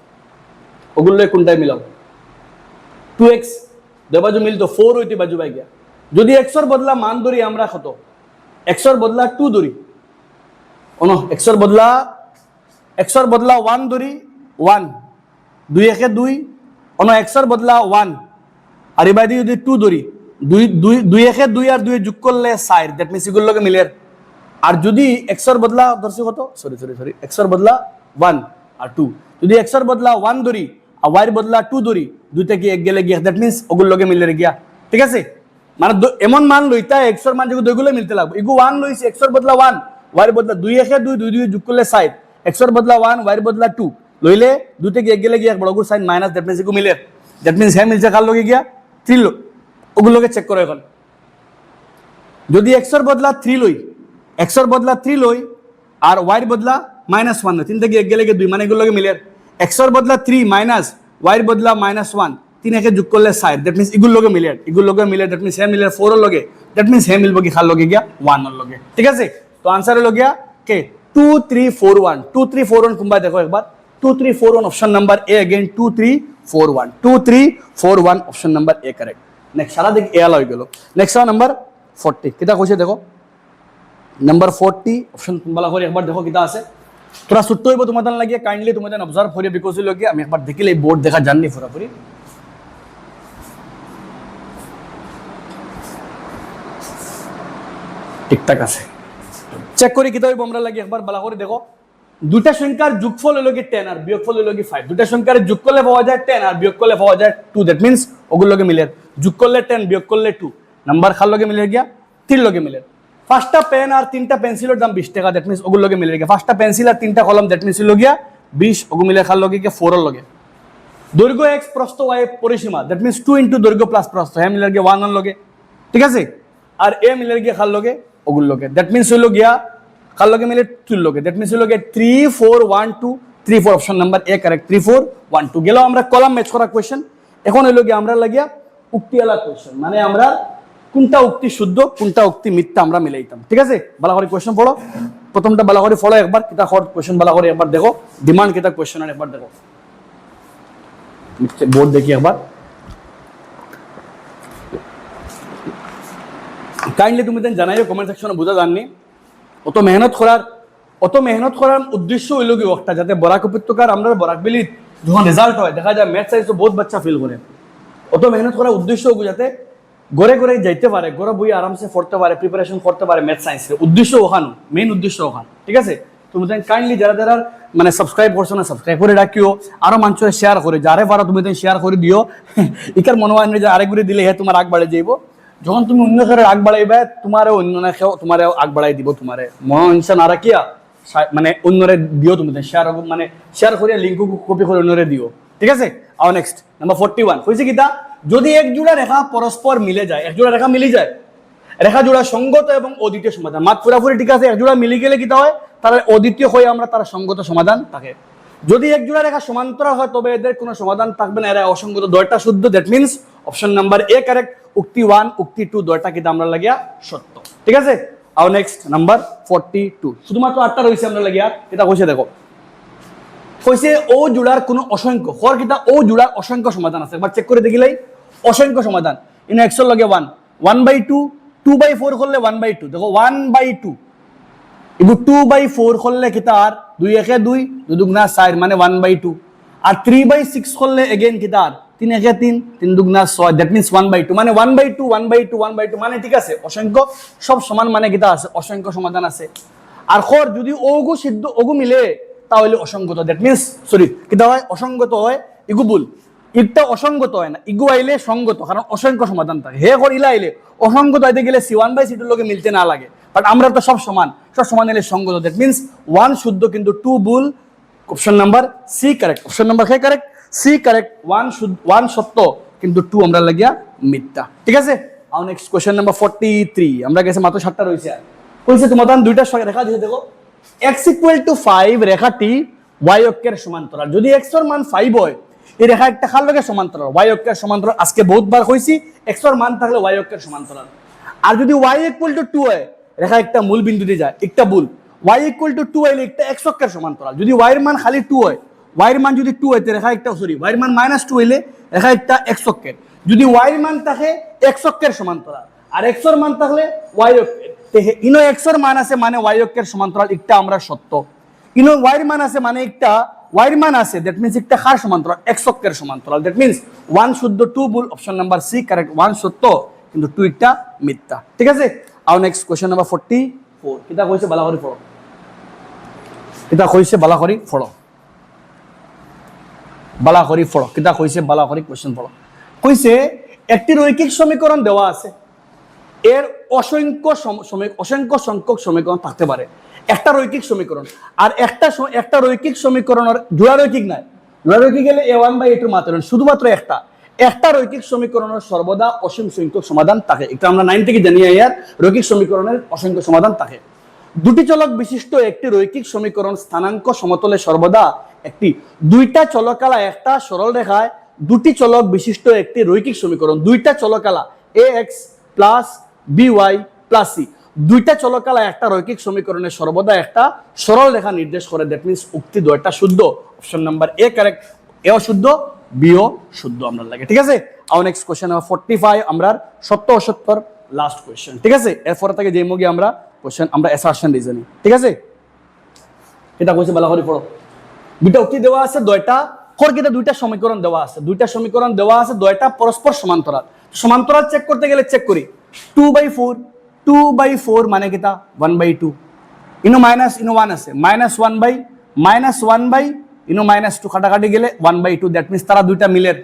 ওগুলো কোনটাই মিলাও 2x দুই বাজু মিল তো 4 হইতে বাজু বাই গিয়া যদি x এর বদলা মান ধরি আমরা কত x এর বদলা 2 ধরি ওনো x এর বদলা 1 ধরি 1 2 একে 2 ওনো x এর বদলা 1 আর এবারে যদি 2 ধরি 2 একে 2 আর 2 যোগ করলে 4 দ্যাট মিন্স এগুলো লগে মিলের আর যদি x এর বদলা ধরছি কত সরি x এর বদলা 1 আর 2 যদি x এর বদলা 1 ধরি আর y এর বদলা 2 ধরি দুইটা কি এক গেলে গিয়া দ্যাট মিন্স ওগুলো লগে মিলের গিয়া ঠিক আছে মানে এমন মান লইতা x এর মান যেগুলো দুইগুলো মিলতে লাগবে ইগু 1 লইছে x এর বদলা 1 y এর বদলা 2 একে 2 2 যোগ করলে 4 x এর বদলা 1 y এর বদলা 2 লইলে দুইটা কি এক গেলে গিয়া বড় সাইন মাইনাস দ্যাট মিন্স ইগু মিলের দ্যাট মিন্স হে মিলছে কার লগে গিয়া 3 লগ ওগুলোকে চেক করো এখন যদি x এর বদলা 3 লই আর y এর বদলা -1 লই 3 থেকে এক গেলে 2 মানে এগুলোকে মিলের x এর বদলা 3 মাইনাস y এর বদলা -1 3 একে যোগ করলে 4 দ্যাট মিন্স এগুলোকে মিলের দ্যাট মিন্স হে মিলের 4 এর লগে দ্যাট মিন্স হে মিলবো কি খাল লগে গিয়া 1 এর লগে ঠিক আছে তো आंसर হলো গিয়া কে 2341 কুম্বা দেখো একবার 2341 option number A again 2341 option number A correct next সারা দিক এ আলা হই গেল নেক্সট নাম্বার 40 কিটা কইছে দেখো নাম্বার 40 অপশন বালা করে একবার দেখো কিটা আছে তোরা ছোট্ট হইব তোমাদের লাগিয়ে কাইন্ডলি তোমাদের অবজার্ভ করিয়া বিকজ লগে আমি একবার দেখিলে বোর্ড দেখা জাননি পুরোপুরি ঠিকঠাক আছে চেক করি কিটা হইব আমরা লাগি একবার বালা করে দেখো দুটা সংখ্যার যোগফল হলো কি 10 আর বিয়োগফল হলো কি 5 দুটা সংখ্যার যোগ করলে পাওয়া যায় 10 আর বিয়োগ করলে পাওয়া যায় 2 দ্যাট মিন্স ওগুলো লগে মিলে যোগ করলে 10 বিয়োগ করলে 2 নাম্বার খাল লগে মিলে গিয়া 3 লগে মিলে ফার্স্টটা পেন আর তিনটা পেন্সিলের দাম 20 টাকা দ্যাট মিন্স ওগুলো লগে মিলে গিয়া ফার্স্টটা পেন্সিল আর তিনটা কলম দ্যাট মিন্স হলো গিয়া 20 ওগু মিলে খাল লগে গিয়া 4 এর লগে দৈর্ঘ্য x প্রস্থ y পরিসীমা দ্যাট মিন্স 2 ইনটু দৈর্ঘ্য প্লাস প্রস্থ হে মিলে গিয়া 1 এর লগে ঠিক আছে আর এ মিলে গিয়া খাল লগে ওগুলো লগে দ্যাট মিন্স হলো গিয়া খাল লগে মিলে 2 লগে দ্যাট মিন্স হলো গিয়া 3412 অপশন নাম্বার এ কারেক্ট 3412 গেল আমরা কলাম ম্যাচ করা কোশ্চেন এখন হলো গিয়া আমরা লাগিয়া উক্তিওয়ালা কোশ্চেন মানে আমরা কোনটা উক্তি শুদ্ধ কোনটা উক্তি মিথ্যা আমরা মিলাইতাম ঠিক আছে ভালো করে কোশ্চেন পড়ো প্রথমটা ভালো করে ফলো একবার কিটা হট কোশ্চেন ভালো করে একবার দেখো ডিমান্ড কিটা কোশ্চেন আর একবার দেখো বোর্ড দেখি একবার কাইন্ডলি তুমি দেন জানাইও কমেন্ট সেকশনে বুঝা জাননি অত মেহনত করার উদ্দেশ্য হইল কি ওটা যাতে বরাক উপত্যকার আমরা বরাক বিলি যখন রেজাল্ট হয় দেখা যায় ম্যাথ সাইজ তো বহুত বাচ্চা ফিল করে অত মেহনত করার উদ্দেশ্য হোক যাতে ঘরে ঘরে যাইতে পারে, ঘরে বই আরামসে পড়তে পারে, প্রিপারেশন করতে পারে ম্যাথ সায়েন্সের উদ্দেশ্য ওখানো, মেইন উদ্দেশ্য ওখান, ঠিক আছে? তুমি তাই কাইন্ডলি যারা যারা মানে সাবস্ক্রাইব করছো না সাবস্ক্রাইব করে রাখিও, আরো মানুষের শেয়ার করে, যারে পারো তুমি তাই শেয়ার করে দিও। ইকার মনে হয় না যে আরেক ঘুরে দিলে হে তোমার আগ বাড়ে যাইব, যখন তুমি অন্য ঘরে আগ বাড়াইবে তোমারে অন্য না খেও তোমারে আগ বাড়াই দিব, তোমারে মন ইনসান আর কিয়া মানে অন্যরে দিও, তুমি শেয়ার মানে শেয়ার করে লিঙ্ক কপি করে অন্যরে দিও, ঠিক আছে? আর নেক্সট নাম্বার 41 হয়েছে কিতা, যদি এক জোড়া রেখা পরস্পর মিলে যায়, এক জোড়া রেখা মিলে যায়, রেখা জোড়া সঙ্গত এবং অদ্বিতীয় সমাধান, মাত পুরাপুরি ঠিক আছে, এক জোড়া মিলে গেলে কিতা হয়, তাহলে অদ্বিতীয় হয়ে আমরা তার সঙ্গত সমাধান থাকে। যদি এক জোড়া রেখা সমান্তরাল হয় তবে এদের কোনো সমাধান থাকবে না, এরা অসঙ্গত, দয়টা শুদ্ধ, that means option number A correct. উক্তি 1 উক্তি 2 দয়টা কিতা আমরা লাগিয়া সত্য, ঠিক আছে? আর নেক্সট নাম্বার 42, শুধুমাত্র 8টা রয়েছে আমরা লাগিয়া, এটা কইছে দেখো, কইছে ও জোড়ার কোনো অসংখ্য হর কিতা, ও জোড়ার অসংখ্য সমাধান আছে, একবার চেক করে দেখিলাই অসংখ্য সমাধান। ইন এক্স এর লগে 1 1/2 2/4 করলে 1/2, দেখো 1/2 ইবু 2/4 করলে কিতা আর 2 1 2 2 দুগুণা 4 মানে 1/2, আর 3/6 করলে এগেইন কিতা আর 3 1 3 3 দুগুণা 6, দ্যাট মিন্স 1/2 মানে 1/2 1/2 1/2 মানে ঠিক আছে, অসংখ্য সব সমান মানে কিতা আছে, অসংখ্য সমাধান আছে। আর খর যদি ওগু সিদ্ধ ওগু মিলে তাহলে অসঙ্গত, দ্যাট মিন্স সরি কিতা হয়, অসঙ্গত হয়, ইগু ভুল, ইগটা অসঙ্গত হয় না, ইগু আইলে সঙ্গত, কারণ অসংখ্য সমাধান থাকে, হে কর ইলা আইলে অসঙ্গত আইতে গেলে C1/C2 এর লগে মিলতে না লাগে, বাট আমরা তো সব সমান এলে সঙ্গত, দ্যাট মিন্স 1 শুদ্ধ কিন্তু 2 ভুল, option number C correct, option number কে কারেক্ট, সি কারেক্ট, 1 সত্য কিন্তু 2 আমরা লাগিয়া মিথ্যা, ঠিক আছে? আর নেক্সট কোশ্চেন নাম্বার 43, আমরা গেছে মাত্র 7টা রয়েছে, আর কইছে তোমার দুইটা রেখা দিতে দেখো, x = 5 রেখাটি y অক্ষের সমান্তরাল, যদি x এর মান 5 হয় এই রেখা একটা খাল লগে সমান্তরাল, y অক্ষের সমান্তরাল, আজকে বহুতবার কইছি x এর মান থাকলে y অক্ষের সমান্তরাল, আর যদি y = 2 হয় রেখা একটা মূল বিন্দুতে যায়, একটা ভুল, y = 2 হইলে একটা x অক্ষের সমান্তরাল, যদি y এর মান খালি 2 হয়, y এর মান যদি 2 হয় রেখা একটা সরি y এর মান -2 হইলে রেখা একটা x অক্ষের, যদি y এর মান থাকে x অক্ষের সমান্তরাল আর x এর মান থাকলে y অক্ষের, ইনো x এর মান আছে মানে y অক্ষের সমান্তরাল, একটা আমরা সত্য, ইনো y এর মান আছে মানে একটা y এর মান আছে, দ্যাট মিন্স একটা কার সমান্তরাল, x অক্ষের সমান্তরাল, দ্যাট মিন্স 1 শুদ্ধ 2 ভুল, অপশন নাম্বার সি কারেক্ট, 1 সত্য কিন্তু 2 একটা মিথ্যা, ঠিক আছে? আর নেক্সট কোশ্চেন নাম্বার 44, কিতা কইছে বালা করে পড়ো, কিতা কইছে বালা করে পড়ো, বালা করে পড়ো, কিতা কইছে বালা করে কোশ্চেন পড়ো। কইছে একটি রৈখিক সমীকরণ দেওয়া আছে, এর অসংখ্য সংখ্যক সমীকরণ থাকতে পারে, একটা রৈখিক সমীকরণ, আর একটা রৈখিক সমীকরণের জোড়া রৈখিক নাই, জোড়া রৈখিক গেলে a1/a2 মাত্র, শুধুমাত্র একটা রৈখিক সমীকরণের সর্বদা অসীম সংখ্যক সমাধান থাকে, এটা আমরা 9 থেকে জানি, ইয়ার রৈখিক সমীকরণের অসংখ্য সমাধান থাকে। দুটি চলক বিশিষ্ট একটি রৈখিক সমীকরণ স্থানাঙ্ক সমতলে সর্বদা একটি, দুইটা চলকালা একটা সরল রেখায় দুটি চলক বিশিষ্ট একটি রৈখিক সমীকরণ, দুইটা চলকালা ax plus by plus c, দুইটা চলকালা একটা রৈখিক সমীকরণের সর্বদা একটা সরল রেখা নির্দেশ করে, দ্যাট মিন্স উক্তি দুইটা শুদ্ধ, অপশন নাম্বার এ কারেক্ট, এও শুদ্ধ বিও শুদ্ধ আমরা লাগে, ঠিক আছে? আর নেক্সট কোশ্চেন নাম্বার 45, আমরা সত্য অসত্যর লাস্ট কোশ্চেন, ঠিক আছে? এরপর থেকে যে মুগে আমরা কোশ্চেন আমরা অ্যাসারশন রিজনিং, ঠিক আছে? এটা কইছে বালা করে পড়ো, দুইটা উক্তি দেওয়া আছে, দুইটা সমীকরণ দেওয়া আছে, দুইটা পরস্পর সমান্তরাল, সমান্তরাল চেক করতে গেলে চেক করি 2/4 মানে কিতা 1/2, ইনো মাইনাস ইনো 1 আছে, -1 ইনো -2 কাটাকাটি গেলে 1/2, দ্যাট মিন্স তারা দুইটা মিলের,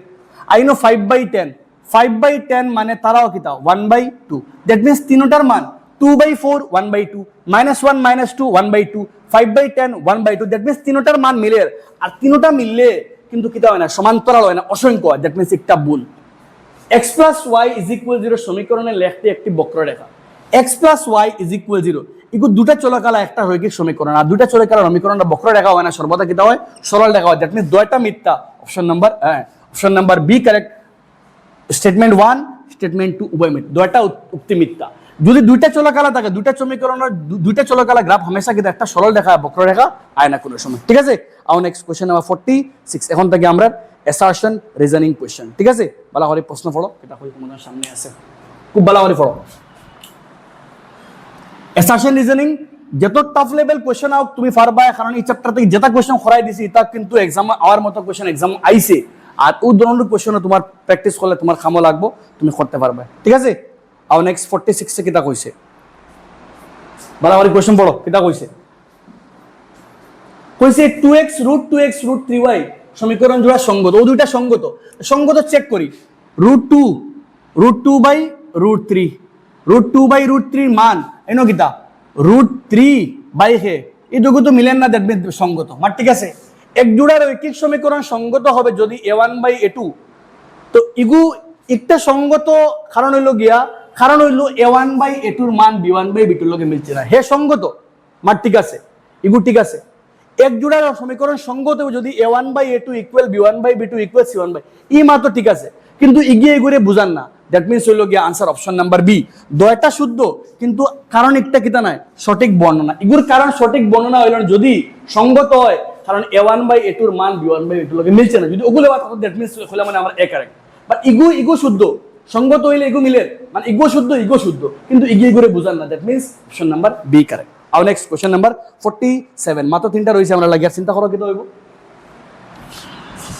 আর ইনো 5/10 মানে তারাও কিতা 1/2, দ্যাট মিন্স তিনটার মান 2/4 1/2, -1 -2 1/2, 5/10 1/2, দ্যাট মিন্স তিনটার মান মিলের, আর তিনটা মিললে কিন্তু কিতা হয় না, সমান্তরাল হয় না, অসংখ্য হয়, দ্যাট মিন্স একটা ভুল। x + y = 0 সমীকরণে লেখতে একটি বক্ররেখা, x + y = 0 এগুলো দুটা চলকালা একটা রৈখিক সমীকরণ, আর দুটা চলকালা সমীকরণটা বক্ররেখা হয় না, সর্বদা কিতা হয়, সরল রেখা হয়, দ্যাট মিন্স দুইটা মিথ্যা, option number B correct, statement 1 statement 2 উভয় মিথ্যা, দুইটা উক্তি মিথ্যা। যদি দুইটা চলকালা থাকে, দুইটা সমীকরণের দুইটা চলকালা গ্রাফ হামেশা কিন্তু একটা সরল রেখা বক্ররেখা আয় না কোনো সময়, ঠিক আছে? আর নেক্সট কোশ্চেন নাম্বার 46, এখন থেকে আমরা অ্যাসারশন রিজনিং কোশ্চেন, ঠিক আছে? বালা করে প্রশ্ন পড়ো, এটা কই তোমাদের সামনে আছে, খুব বালা করে পড়ো। অ্যাসারশন রিজনিং যত টাফ লেভেল কোশ্চেন আউট তুমি পারবা, কারণ এই চ্যাপ্টার থেকে যেটা কোশ্চেন খরাই দিছি এটা কিন্তু এক্সাম আওয়ার মতো কোশ্চেন এক্সাম আইছে, আর ও ধরনের কোশ্চেন তোমার প্র্যাকটিস করলে তোমার কামও লাগবো, তুমি করতে পারবে, ঠিক আছে। আর নেক্সট 46 কিতা কইছে, বারবার কোশ্চেন পড়ো, কিতা কইছে, কইছে 2x √2x √3y সমীকরণ জোড়া সঙ্গত, ও দুইটা সঙ্গত, সঙ্গত চেক করি। √2 বাই √3, √2/√3 মান এনো কিতা √3 বাই হে, এই দুটো তো মিলেন না, দেখবেন সঙ্গত মান, ঠিক আছে। এক জোড়ার ঐকিক সমীকরণ সঙ্গত হবে যদি a1/a2, তো ইগু একটা সঙ্গত কারণ হইল গিয়া, কারণ হইল a1/a2 এর মান b1/b2 এর লগে মিলছে না, হে সঙ্গত মান, ঠিক আছে, ইগু ঠিক আছে। এক জোড়ার সমীকরণ সঙ্গত হবে যদি a1/a2 equal b1/b2 equal c1 ই মাত্র, ঠিক আছে, কিন্তু ইগিয়ে এগুরে বুঝান না, দ্যাট মিনস হইল গিয়া আনসার অপশন নাম্বার বি। দয়টা শুদ্ধ কিন্তু কারণ একটা কিতা নাই, সঠিক বর্ণনা, ইগুর কারণ সঠিক বর্ণনা হইল যদি সঙ্গত হয়, কারণ a1/a2 এর মান b1/b2 লগে মিলছে না, যদি ওগুলো বাদ দ্যাট মিনস হইলো মানে আমার এ কারেক্ট, বাট ইগু শুদ্ধ, সঙ্গত হইলে ইগু মিলে, মানে ইগু শুদ্ধ কিন্তু ইগুরে বুঝান না, that means option number B correct. আর নেক্সট কোশ্চেন নাম্বার 47, মাত্র তিনটা রয়েছে, আমরা লাগিয়ে চিন্তা করো কিতা হইব।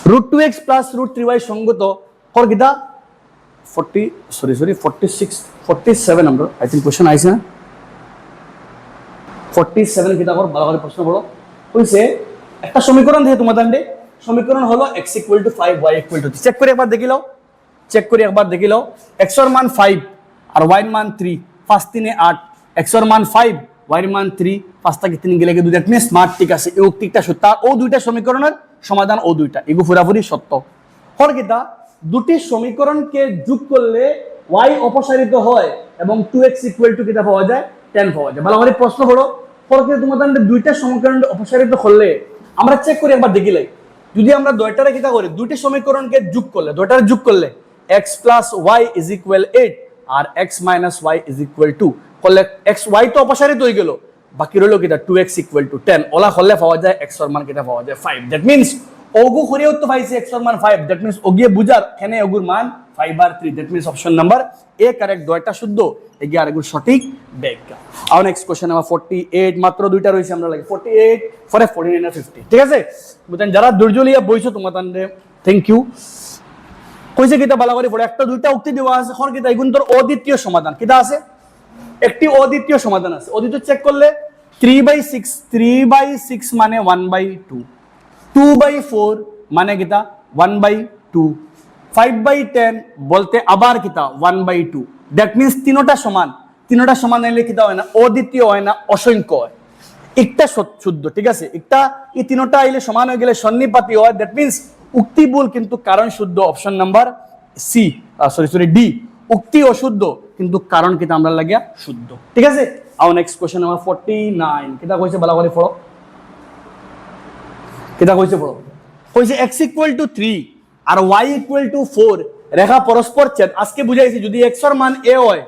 √2x + √3y সঙ্গত হর কিতা 47 আমরা আই থিংক কোশ্চেন আইছে না, 47 কিতা কর, ভালো করে প্রশ্ন পড়ো। কইছে একটা সমীকরণ দিয়ে তোমাদের সমীকরণ হলো x = 5 y = 3, চেক করে একবার দেখি লও, x এর মান 5 আর y এর মান 3, 5 3 8, x এর মান 5 y এর মান 3, 5 থেকে 3 গেলে 2, দ্যাট মিন্স স্মার্ট, ঠিক আছে, এই উক্তিটা সত্য, ও দুইটা সমীকরণের সমাধান ও দুইটা, এগু পুরাপুরি সত্য। হর কিতা দুটি সমীকরণকে যোগ করলে y অপসারিত হয় এবং 2x = কিতা পাওয়া যায় 10 পাওয়া যায়। ভালো করে প্রশ্ন পড়ো, হর কিতা তোমাদের দুইটা সমীকরণ অপসারিত করলে আমরা চেক করে একবার দেখি লাই, যদি আমরা দুইটারে কিতা করি, দুটি সমীকরণকে যোগ করলে x + y = 8 আর x - y = 2 করলে x y তো অপসারিত হয়ে গেল, বাকি রইল কিটা 2x = 10, ওলা করলে পাওয়া যায় x এর মান কিটা পাওয়া যায় 5, দ্যাট মিন্স ওগু করিও তো পাইছে x এর মান 5, দ্যাট মিন্স ওগিয়ে বুঝার এখানে ওগুর মান 5/3, that means option number A correct, দুইটা শুদ্ধ, এগিয়ে আর এগুর সঠিক ব্যাখ্যা। আর নেক্সট কোশ্চেন নাম্বার 48, মাত্র দুইটা রয়েছে, আমরা লাগে 48 পরে 49 আর 50, ঠিক আছে। বুঝেন যারা ধৈর্য লিয়া বইছো তোমাদের থ্যাংক ইউ। কইছে কিটা ভালো করে পড়ে, একটা দুইটা উক্তি দেওয়া আছে, হর কিটা এগুন তোর অদ্বিতীয় সমাধান, কিটা আছে একটি অদ্বিতীয় সমাধান আছে, অদ্বিতীয় চেক করলে 3/6 মানে 1/2, 2/4 মানে কিতা 1/2, 5/10 বলতে আবার কিতা 1/2, দ্যাট মিন্স তিনটা সমান হইলে কিতা হয় না, অদ্বিতীয় হয় না, অসংখ্য হয়, একটা শুদ্ধ, ঠিক আছে, একটা এই তিনটা আইলে সমান হয়ে গেলে সন্নিপাতী হয়, দ্যাট মিন্স উক্তি ভুল কিন্তু কারণ শুদ্ধ, অপশন নাম্বার সি, ডি, উক্তি অশুদ্ধ কিন্তু কারণ কিতা আমরা লাগিয়া শুদ্ধ, ঠিক আছে। আর নেক্সট কোশ্চেন নাম্বার 49, কিতা কইছে ভালো করে পড়ো, কিতা কইছে পড়ো, কইছে x = 3 আর y = 4 রেখা পরস্পর ছেদ, আজকে বুঝাইছি যদি x এর মান a হয়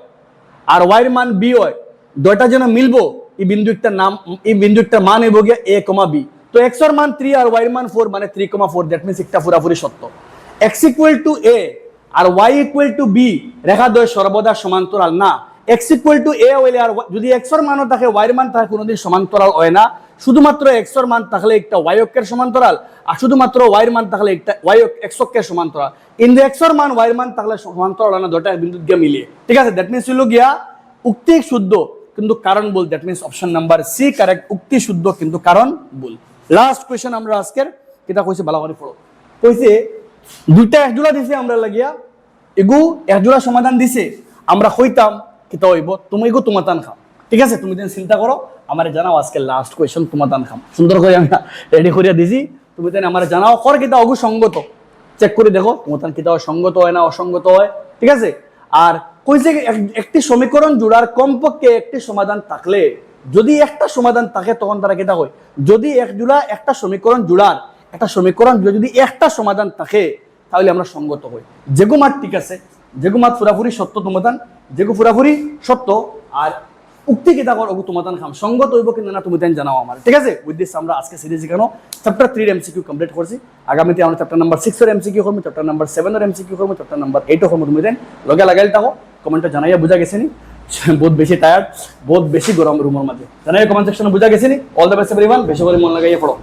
আর y এর মান b হয়, দুইটা যেন মিলবো, এই বিন্দুটার মান হইব গিয়া a, b, তো x এর মান 3 আর y এর মান 4 মানে 3,4, দ্যাট মিন্স একটা পুরাপুরি সত্য। x = a R y = b রেখা দ্বয় সর্বদা সমান্তরাল না, x = a হইলে আর যদি x এর মানও থাকে y এর মান থাকে কোনোদিন সমান্তরাল হয় না, শুধুমাত্র x এর মান থাকলে একটা y অক্ষের সমান্তরাল, আর শুধুমাত্র y এর মান থাকলে একটা x অক্ষের সমান্তরাল, কিন্তু x এর মান y এর মান থাকলে সমান্তরাল হয় না, দুটো বিন্দু দিয়ে মিলিয়ে, ঠিক আছে, দ্যাট মিন্স হইল গিয়া উক্তি শুদ্ধ কিন্তু কারণ ভুল, that means option number C correct, উক্তি শুদ্ধ কিন্তু কারণ ভুল। লাস্ট কোশ্চেন আমরা আজকের, কিতা কইছে ভালো করে পড়ো, কইছে দুইটা একজোড়া দিছে আমরা লাগিয়া, এগু একজোড়া সমাধান দিছে, আমরা কইতাম কিতা হইব, তুমি এগু তোমাতান খাও, ঠিক আছে, তুমি যেন চিন্তা করো, আমার জানাও আজকে লাস্ট কোয়েশ্চন তোমাতান খাম, সুন্দর করে আমি রেডি করিয়া দিছি, তুমি যেন আমার জানাও কর কিতা অগু সঙ্গত, চেক করে দেখো তোমাতান কিতা সঙ্গত হয় না অসঙ্গত হয়, ঠিক আছে। আর কইছে একটি সমীকরণ জোড়ার কমপক্ষে একটি সমাধান থাকলে, যদি একটা সমাধান থাকে তখন তারা কিতা হয়, যদি একটা সমীকরণ জোড়ার একটা সমীকরণ যদি একটা সমাধান থাকে তাহলে আমরা সঙ্গত হই, যেগু মাত ঠিক আছে, যেগু মাত পুরাপুরি সত্য তোমাদান, যেগু পুরাপুরি সত্য, আর উক্তি কিতা কর ওগু তোমাদান খাম, সঙ্গত হইব কিন্তু না তুমি জানাও আমার, ঠিক আছে। উইথ দিস আমরা আজকে সিরিজ কেন চ্যাপ্টার 3 এর এমসিকিউ কমপ্লিট করছি, আগামীতে আমরা চ্যাপ্টার নাম্বার 6 এর এমসিকিউ করব, চ্যাপ্টার নাম্বার 7 এর এমসিকিউ করব, চ্যাপ্টার নাম্বার 8 ও করব, তুমি লগে লাগাইল থাকো, কমেন্টে জানাইয়া বুঝা গেছে নি, বহুত বেশি টায়ার্ড, বহুত বেশি গরম রুমের মাঝে, জানাইয়া কমেন্ট সেকশনে বুঝা গেছে নি। অল দ্য বেস্ট এভরিওয়ান, বেশি করে মন লাগাইয়া পড়ো।